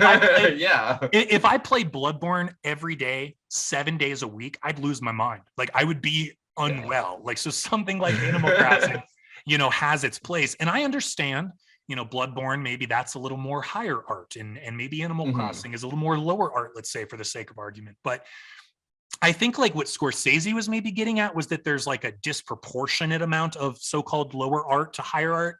if I played Bloodborne every day, 7 days a week, I'd lose my mind. Like I would be unwell. Like, so something like Animal Crossing, you know, has its place. And I understand, you know, Bloodborne, maybe that's a little more higher art, and maybe Animal Crossing is a little more lower art, let's say, for the sake of argument. But I think like what Scorsese was maybe getting at was that there's like a disproportionate amount of so-called lower art to higher art.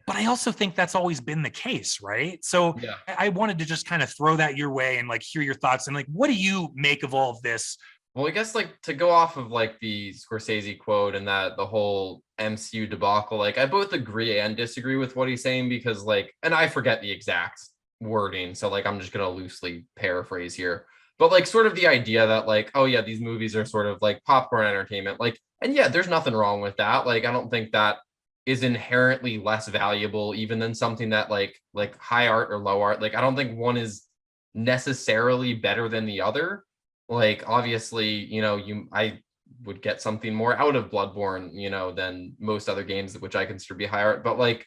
But I also think that's always been the case, right? So I wanted to just kind of throw that your way and like hear your thoughts. And like, what do you make of all of this? Well, I guess like to go off of like the Scorsese quote and that the whole MCU debacle, like I both agree and disagree with what he's saying, because like, and I forget the exact wording, so like I'm just gonna loosely paraphrase here. But like sort of the idea that like, oh yeah, these movies are sort of like popcorn entertainment. Like, and yeah, there's nothing wrong with that. Like, I don't think that is inherently less valuable even than something that like high art or low art. Like, I don't think one is necessarily better than the other. Like, obviously, you know, I would get something more out of Bloodborne, you know, than most other games, which I consider to be high art. But like,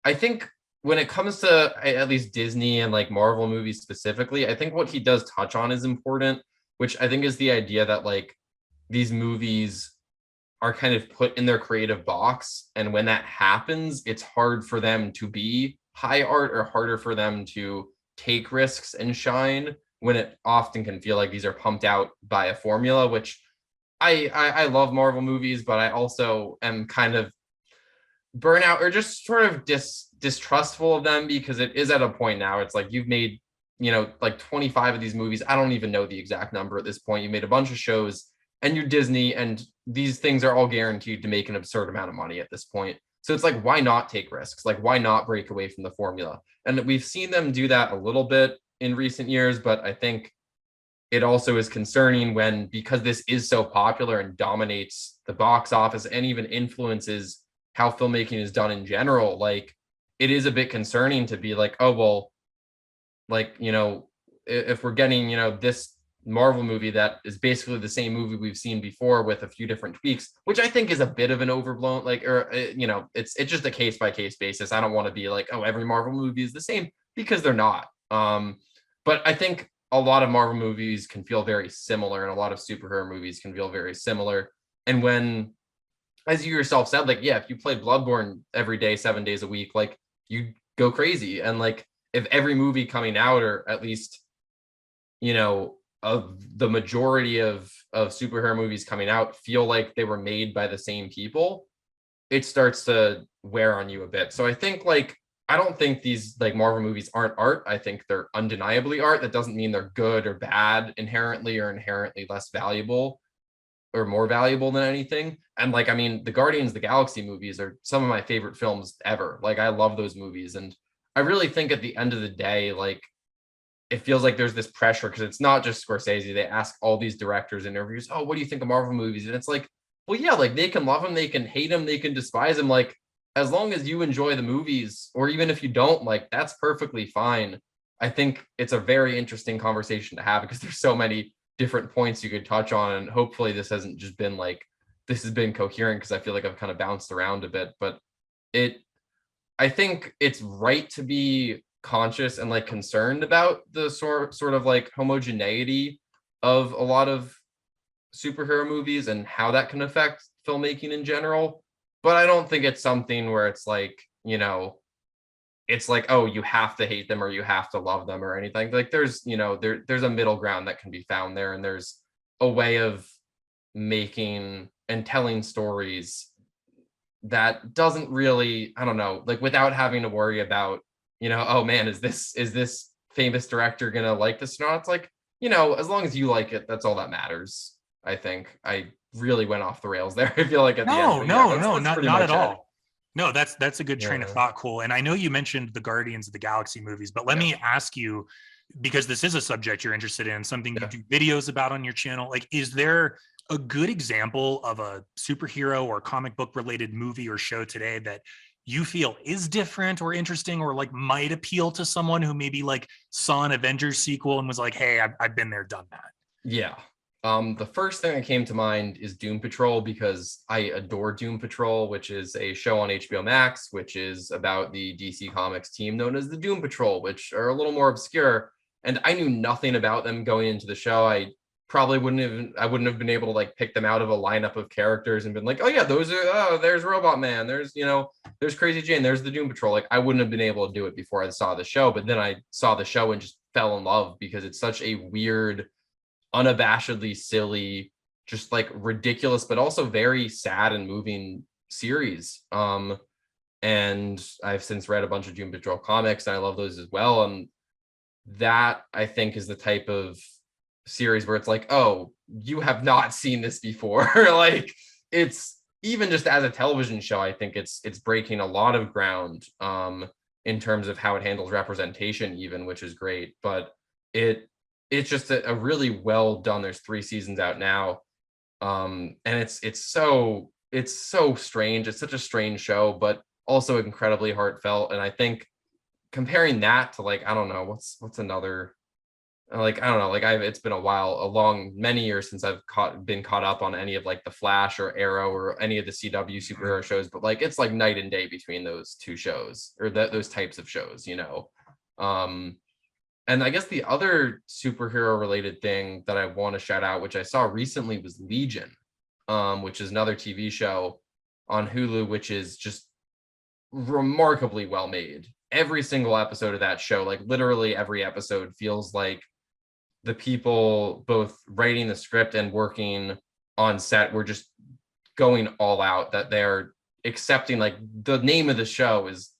I think when it comes to at least Disney and like Marvel movies specifically, I think what he does touch on is important, which I think is the idea that like these movies are kind of put in their creative box. And when that happens, it's hard for them to be high art or harder for them to take risks and shine, when it often can feel like these are pumped out by a formula, which I love Marvel movies, but I also am kind of burnout or just sort of distrustful of them, because it is at a point now, it's like you've made, you know, like 25 of these movies. I don't even know the exact number at this point. You made a bunch of shows and you're Disney, and these things are all guaranteed to make an absurd amount of money at this point. So it's like, why not take risks? Like, why not break away from the formula? And we've seen them do that a little bit in recent years, but I think it also is concerning when, because this is so popular and dominates the box office and even influences how filmmaking is done in general, like it is a bit concerning to be like, oh, well, like, you know, if we're getting, you know, this Marvel movie that is basically the same movie we've seen before with a few different tweaks, which I think is a bit of an overblown, like, or, you know, it's just a case by case basis. I don't want to be like, oh, every Marvel movie is the same, because they're not. But I think a lot of Marvel movies can feel very similar, and a lot of superhero movies can feel very similar. And when, as you yourself said, like, yeah, if you played Bloodborne every day, 7 days a week, like you go crazy. And like, if every movie coming out, or at least, you know, of the majority of superhero movies coming out feel like they were made by the same people, it starts to wear on you a bit. So I think like, I don't think these like Marvel movies aren't art. I think they're undeniably art. That doesn't mean they're good or bad inherently, or inherently less valuable or more valuable than anything. And like, I mean, the Guardians of the Galaxy movies are some of my favorite films ever. Like, I love those movies. And I really think at the end of the day, like, it feels like there's this pressure, because it's not just Scorsese. They ask all these directors in interviews, oh, what do you think of Marvel movies? And it's like, well, yeah, like they can love them, they can hate them, they can despise them. Like, as long as you enjoy the movies, or even if you don't, like, that's perfectly fine. I think it's a very interesting conversation to have, because there's so many different points you could touch on. And hopefully this hasn't just been like, this has been coherent, because I feel like I've kind of bounced around a bit. But I think it's right to be conscious and like concerned about the sort of like homogeneity of a lot of superhero movies and how that can affect filmmaking in general. But I don't think it's something where it's like, you know, it's like, oh, you have to hate them or you have to love them or anything. Like, there's, you know, there's a middle ground that can be found there, and there's a way of making and telling stories that doesn't really, I don't know, like, without having to worry about, you know, oh man, is this famous director gonna like this or not? It's like, you know, as long as you like it, that's all that matters. I think I really went off the rails there. I feel like at the end. Not at all. No, that's a good train of thought, Cole. And I know you mentioned the Guardians of the Galaxy movies, but let me ask you, because this is a subject you're interested in, something you Yeah. do videos about on your channel, like, is there a good example of a superhero or comic book related movie or show today that you feel is different or interesting, or like might appeal to someone who maybe like saw an Avengers sequel and was like, hey, I've been there, done that? Yeah. The first thing that came to mind is Doom Patrol, because I adore Doom Patrol, which is a show on HBO Max, which is about the DC Comics team known as the Doom Patrol, which are a little more obscure. And I knew nothing about them going into the show. I wouldn't have been able to like pick them out of a lineup of characters and been like, oh yeah, there's Robot Man, there's Crazy Jane, there's the Doom Patrol. Like I wouldn't have been able to do it before I saw the show, but then I saw the show and just fell in love because it's such a weird, unabashedly silly, just like ridiculous, but also very sad and moving series. And I've since read a bunch of Doom Patrol comics, and I love those as well. And that I think is the type of series where it's like, oh, you have not seen this before. Like it's even just as a television show, I think it's breaking a lot of ground in terms of how it handles representation, even, which is great. But it's just a really well done. There's 3 seasons out now. And it's so strange. It's such a strange show, but also incredibly heartfelt. And I think comparing that to like, I don't know, what's another, like, I don't know, like it's been many years since I've been caught up on any of like the Flash or Arrow or any of the CW superhero shows, but like it's like night and day between those 2 shows, or those types of shows, and I guess the other superhero related thing that I want to shout out, which I saw recently, was Legion, which is another TV show on Hulu, which is just remarkably well made. Every single episode of that show, like literally every episode, feels like the people both writing the script and working on set were just going all out, that they're accepting, like, the name of the show is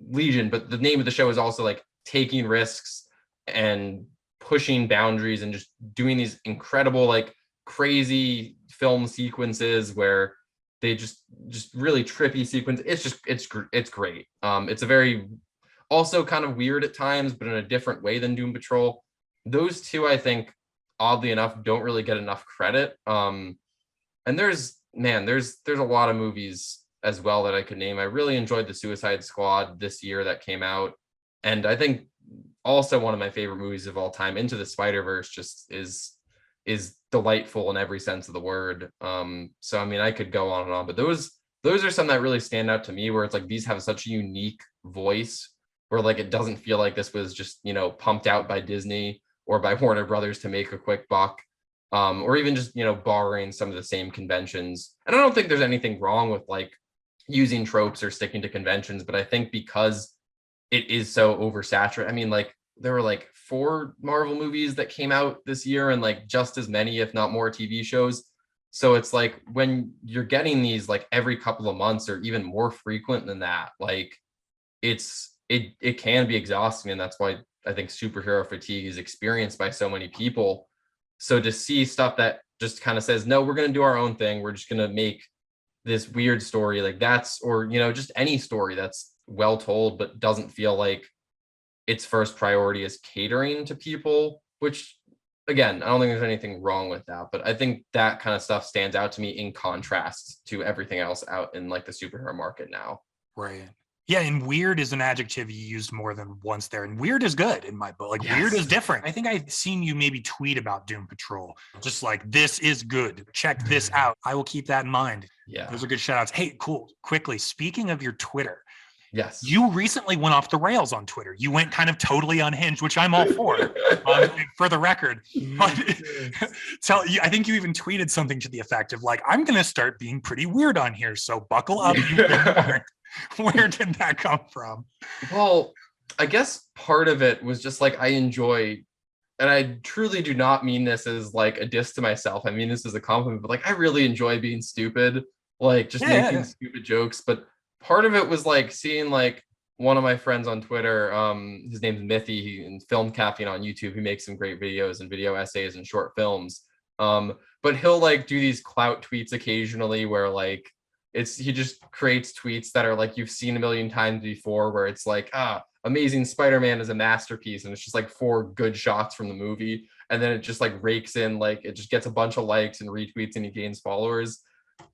Legion, but the name of the show is also like taking risks and pushing boundaries and just doing these incredible, like, crazy film sequences where they just really trippy sequence. It's great. It's a very, also kind of weird at times, but in a different way than Doom Patrol. Those 2, I think, oddly enough, don't really get enough credit. And there's a lot of movies as well that I could name. I really enjoyed the Suicide Squad this year that came out, and I think also one of my favorite movies of all time, Into the Spider-Verse, just is delightful in every sense of the word. So I mean, I could go on and on, but those are some that really stand out to me, where it's like these have such a unique voice, where like it doesn't feel like this was just pumped out by Disney or by Warner Brothers to make a quick buck, or even just borrowing some of the same conventions. And I don't think there's anything wrong with like using tropes or sticking to conventions, but I think because it is so oversaturated. I mean, like there were like 4 Marvel movies that came out this year, and like just as many, if not more, TV shows. So it's like when you're getting these like every couple of months or even more frequent than that, like it can be exhausting. And that's why I think superhero fatigue is experienced by so many people. So to see stuff that just kind of says, no, we're going to do our own thing, we're just going to make this weird story, like that's, or just any story that's well told but doesn't feel like its first priority is catering to people, which again, I don't think there's anything wrong with that, but I think that kind of stuff stands out to me in contrast to everything else out in like the superhero market now. Right. Yeah, and weird is an adjective you used more than once there. And weird is good in my book. Like, yes. Weird is different. I think I've seen you maybe tweet about Doom Patrol. Just like, this is good. Check this out. I will keep that in mind. Yeah. Those are good shout outs. Hey, cool. Quickly, speaking of your Twitter. Yes. You recently went off the rails on Twitter. You went kind of totally unhinged, which I'm all for, for the record. But I think you even tweeted something to the effect of like, I'm going to start being pretty weird on here. So buckle up. Where did that come from? Well, I guess part of it was just like I enjoy, and I truly do not mean this as like a diss to myself. I mean this as a compliment, but like I really enjoy being stupid, like just making stupid jokes. But part of it was like seeing like one of my friends on Twitter, his name's Mithy, in Film Caffeine on YouTube. He makes some great videos and video essays and short films. But he'll like do these clout tweets occasionally where like he just creates tweets that are like you've seen a million times before, where it's like, Amazing Spider-Man is a masterpiece, and it's just like 4 good shots from the movie, and then it just like rakes in, like it just gets a bunch of likes and retweets and he gains followers,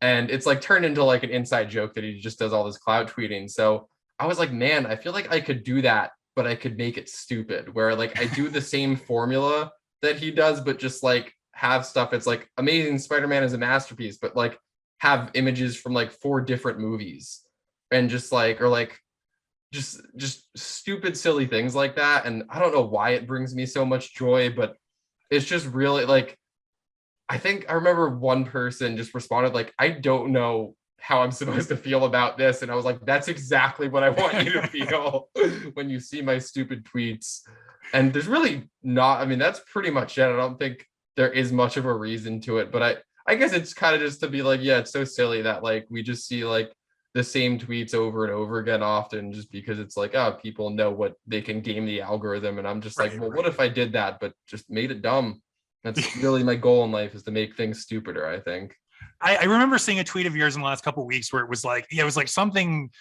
and it's like turned into like an inside joke that he just does all this clout tweeting. So I was like, man, I feel like I could do that, but I could make it stupid, where like I do the same formula that he does, but just like have stuff. It's like Amazing Spider-Man is a masterpiece, but like have images from like 4 different movies, and just like, or like just stupid silly things like that. And I don't know why it brings me so much joy, but it's just really like, I think I remember one person just responded like, I don't know how I'm supposed to feel about this, and I was like, that's exactly what I want you to feel when you see my stupid tweets. And there's really not, I mean, that's pretty much it. I don't think there is much of a reason to it, but I guess it's kind of just to be like, yeah, it's so silly that like we just see like the same tweets over and over again often, just because it's like, oh, people know what they can game the algorithm. And I'm just like, well, what if I did that, but just made it dumb? That's really my goal in life, is to make things stupider, I think. I remember seeing a tweet of yours in the last couple of weeks where it was like, yeah, it was like something,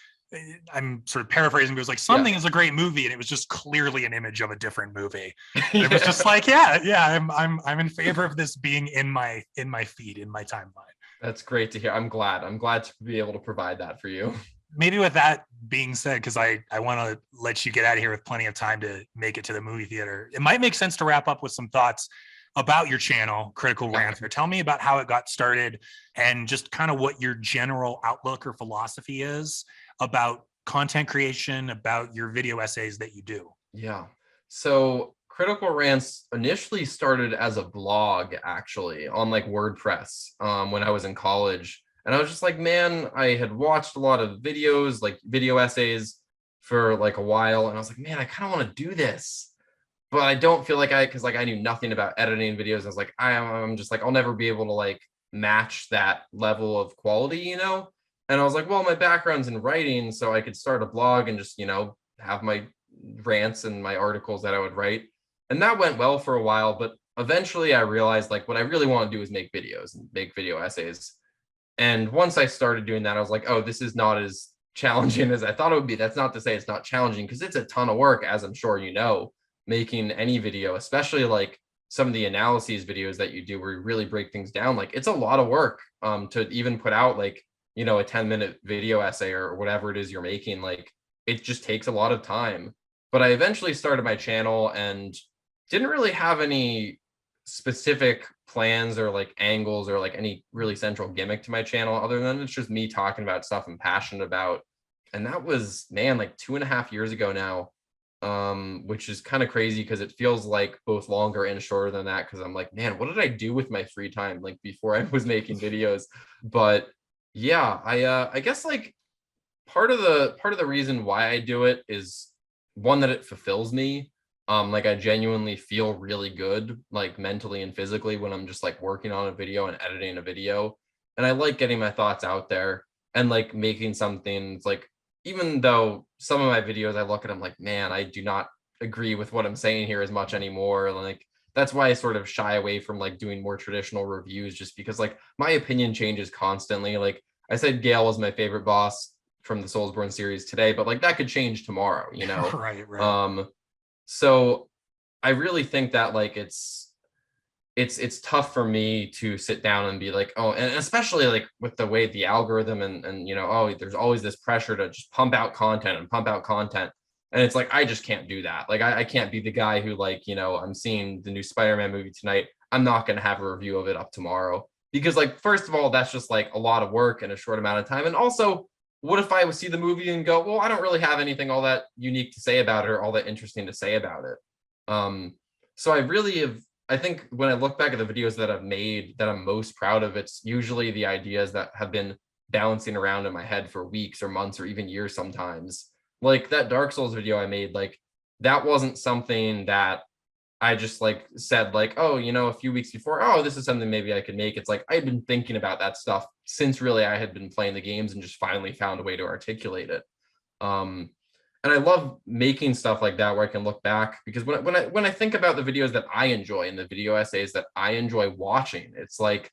I'm sort of paraphrasing, but it was like something is a great movie, and it was just clearly an image of a different movie. And it was just like, yeah, I'm in favor of this being in my feed, in my timeline. That's great to hear. I'm glad to be able to provide that for you. Maybe with that being said, because I want to let you get out of here with plenty of time to make it to the movie theater, it might make sense to wrap up with some thoughts about your channel, Critical Rants. Tell me about how it got started, and just kind of what your general outlook or philosophy is about content creation, about your video essays that you do. Yeah. So Critical Rants initially started as a blog, actually, on like WordPress, when I was in college. And I was just like, man, I had watched a lot of videos, like video essays for like a while. And I was like, man, I kind of want to do this, but I don't feel like because like I knew nothing about editing videos. I was like, I'm just like, I'll never be able to like match that level of quality, you know? And I was like, well, my background's in writing, so I could start a blog and just, you know, have my rants and my articles that I would write. And that went well for a while, but eventually I realized like what I really want to do is make videos and make video essays. And once I started doing that, I was like, oh, this is not as challenging as I thought it would be. That's not to say it's not challenging, because it's a ton of work, as I'm sure you know, making any video, especially like some of the analyses videos that you do where you really break things down. Like it's a lot of work to even put out like, you know, a 10-minute video essay or whatever it is you're making. Like it just takes a lot of time. But I eventually started my channel and didn't really have any specific plans or like angles or like any really central gimmick to my channel, other than it's just me talking about stuff I'm passionate about. And that was, man, like 2.5 years ago now, which is kind of crazy because it feels like both longer and shorter than that, because I'm like, man, what did I do with my free time like before I was making videos? But yeah, I guess like part of the reason why I do it is one, that it fulfills me. Like I genuinely feel really good, like mentally and physically, when I'm just like working on a video and editing a video. And I like getting my thoughts out there and like making something. It's like, even though some of my videos I look at, I'm like, man, I do not agree with what I'm saying here as much anymore. Like that's why I sort of shy away from like doing more traditional reviews, just because like my opinion changes constantly. Like I said, Gale was my favorite boss from the Soulsborne series today, but like that could change tomorrow, you know? Right. So I really think that like it's tough for me to sit down and be like, oh, and especially like with the way the algorithm and you know, oh, there's always this pressure to just pump out content. And it's like, I just can't do that. Like I can't be the guy who like, you know, I'm seeing the new Spider-Man movie tonight, I'm not going to have a review of it up tomorrow, because like, first of all, that's just like a lot of work in a short amount of time. And also, what if I would see the movie and go, well, I don't really have anything all that unique to say about it or all that interesting to say about it. So I really have, I think when I look back at the videos that I've made that I'm most proud of, it's usually the ideas that have been bouncing around in my head for weeks or months or even years sometimes. Like that Dark Souls video I made, like that wasn't something that I just like said like, oh, you know, a few weeks before, oh, this is something maybe I could make. It's like I'd been thinking about that stuff since really I had been playing the games and just finally found a way to articulate it. And I love making stuff like that where I can look back, because when I think about the videos that I enjoy and the video essays that I enjoy watching, it's like,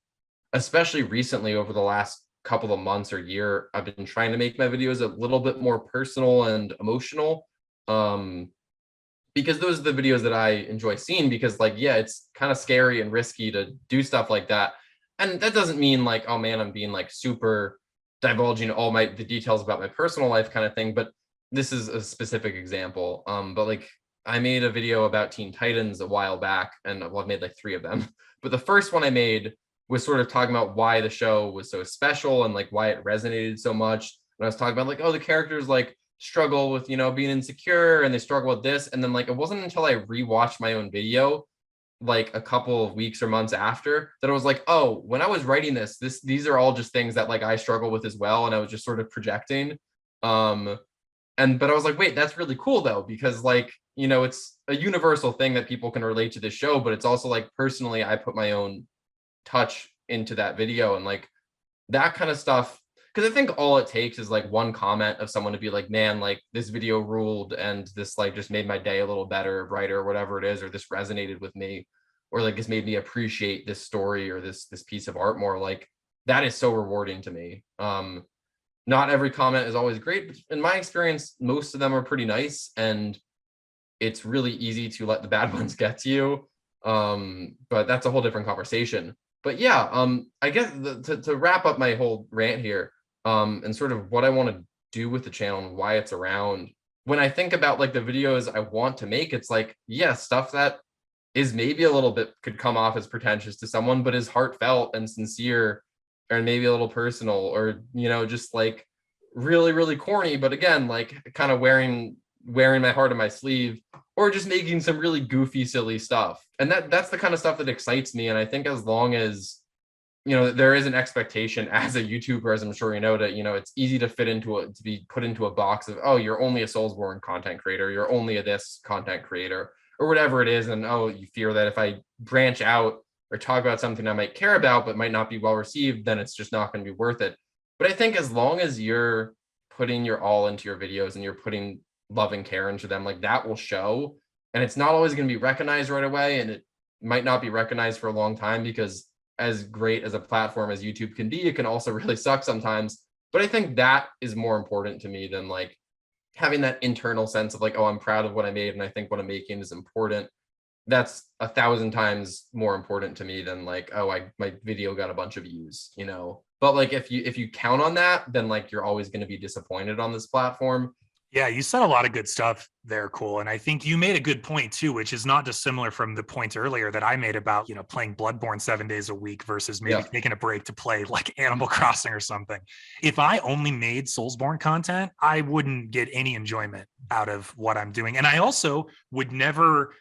especially recently over the last couple of months or year, I've been trying to make my videos a little bit more personal and emotional, Because those are the videos that I enjoy seeing, because like, yeah, it's kind of scary and risky to do stuff like that. And that doesn't mean like, oh man, I'm being like super divulging all the details about my personal life kind of thing. But this is a specific example. But like I made a video about Teen Titans a while back, and well, I've made like 3 of them. But the first one I made was sort of talking about why the show was so special and like why it resonated so much. And I was talking about like, oh, the characters like struggle with, you know, being insecure, and they struggle with this. And then like it wasn't until I rewatched my own video like a couple of weeks or months after that I was like, oh, when I was writing these are all just things that like I struggle with as well, and I was just sort of projecting. But I was like, wait, that's really cool though, because like, you know, it's a universal thing that people can relate to this show, but it's also like personally I put my own touch into that video, and like that kind of stuff. Because I think all it takes is like one comment of someone to be like, man, like this video ruled, and this like just made my day a little better, brighter, or whatever it is, or this resonated with me, or like this made me appreciate this story or this piece of art more. Like that is so rewarding to me. Not every comment is always great, but in my experience, most of them are pretty nice, and it's really easy to let the bad ones get to you. But that's a whole different conversation. But yeah, I guess to wrap up my whole rant here, and sort of what I want to do with the channel and why it's around. When I think about like the videos I want to make, it's like, yeah, stuff that is maybe a little bit could come off as pretentious to someone, but is heartfelt and sincere, or maybe a little personal, or, you know, just like really, really corny, but again, like kind of wearing my heart on my sleeve, or just making some really goofy, silly stuff. And that's the kind of stuff that excites me. And I think as long as, you know, there is an expectation as a YouTuber, as I'm sure you know, that, you know, it's easy to to be put into a box of, oh, you're only a Soulsborne content creator, you're only a this content creator, or whatever it is. And oh, you fear that if I branch out or talk about something I might care about but might not be well received, then it's just not going to be worth it. But I think as long as you're putting your all into your videos and you're putting love and care into them, like that will show. And it's not always going to be recognized right away, and it might not be recognized for a long time, because as great as a platform as YouTube can be, it can also really suck sometimes. But I think that is more important to me than like having that internal sense of like, oh, I'm proud of what I made and I think what I'm making is important. That's 1,000 times more important to me than like, oh, my video got a bunch of views, you know. But like if you count on that, then like you're always going to be disappointed on this platform. Yeah, you said a lot of good stuff there, Cole. And I think you made a good point too, which is not dissimilar from the point earlier that I made about, you know, playing Bloodborne 7 days a week versus maybe taking a break to play like Animal Crossing or something. If I only made Soulsborne content, I wouldn't get any enjoyment out of what I'm doing. And I also would never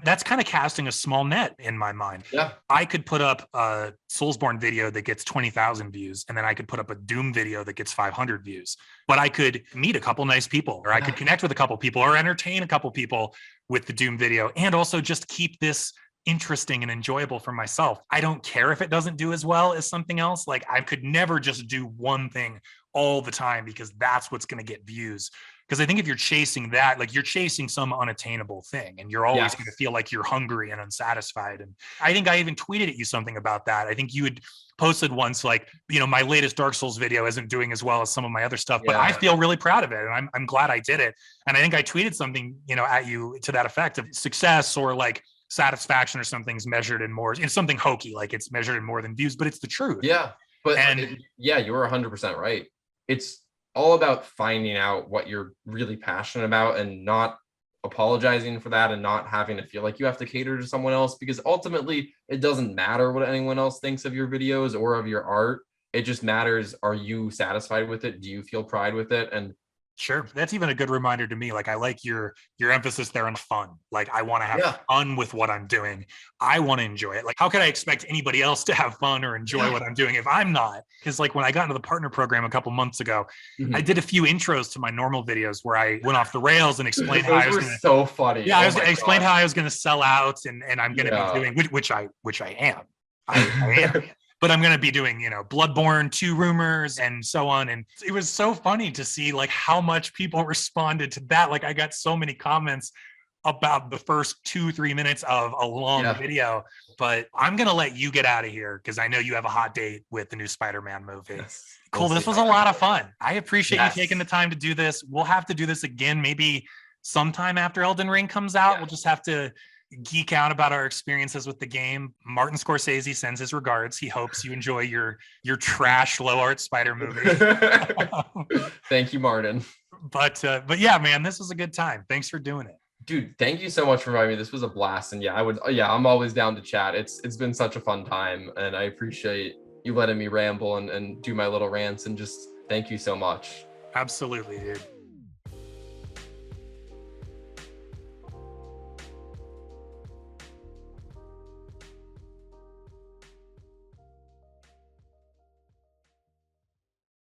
that's kind of casting a small net in my mind. Yeah. I could put up a Soulsborne video that gets 20,000 views, and then I could put up a Doom video that gets 500 views. But I could meet a couple nice people, or I could connect with a couple people, or entertain a couple people with the Doom video, and also just keep this interesting and enjoyable for myself. I don't care if it doesn't do as well as something else. Like I could never just do one thing all the time because that's what's going to get views. Because I think if you're chasing that, like you're chasing some unattainable thing, and you're always going to feel like you're hungry and unsatisfied. And I think I even tweeted at you something about that. I think you had posted once, like, you know, my latest Dark Souls video isn't doing as well as some of my other stuff, but I feel really proud of it. And I'm glad I did it. And I think I tweeted something, you know, at you to that effect of success or like satisfaction or something's measured in more, it's something hokey, like it's measured in more than views, but it's the truth. Yeah. But you were 100% right. It's all about finding out what you're really passionate about and not apologizing for that, and not having to feel like you have to cater to someone else, because ultimately it doesn't matter what anyone else thinks of your videos or of your art. It just matters, are you satisfied with it? Do you feel pride with it? And sure, that's even a good reminder to me. Like I like your emphasis there on fun. Like I want to have fun with what I'm doing. I want to enjoy it. Like how could I expect anybody else to have fun or enjoy what I'm doing if I'm not? Because like when I got into the partner program a couple months ago, I did a few intros to my normal videos where I went off the rails and explained how I was gonna, so funny. Yeah, I explained how I was going to sell out and I'm going to be doing, which I am. I am. But I'm going to be doing, you know, Bloodborne 2 rumors and so on. And it was so funny to see like how much people responded to that. Like I got so many comments about the first 2-3 minutes of a long video, but I'm going to let you get out of here because I know you have a hot date with the new Spider-Man movie. Cool. This was a lot of fun. I appreciate you taking the time to do this. We'll have to do this again, maybe sometime after Elden Ring comes out. Yeah. We'll just have to geek out about our experiences with the game. Martin Scorsese sends his regards. He hopes you enjoy your trash low art spider movie. Thank you, Martin. But yeah, man, this was a good time. Thanks for doing it. Dude, thank you so much for inviting me. This was a blast. And I'm always down to chat. It's been such a fun time, and I appreciate you letting me ramble and do my little rants, and just thank you so much. Absolutely, dude.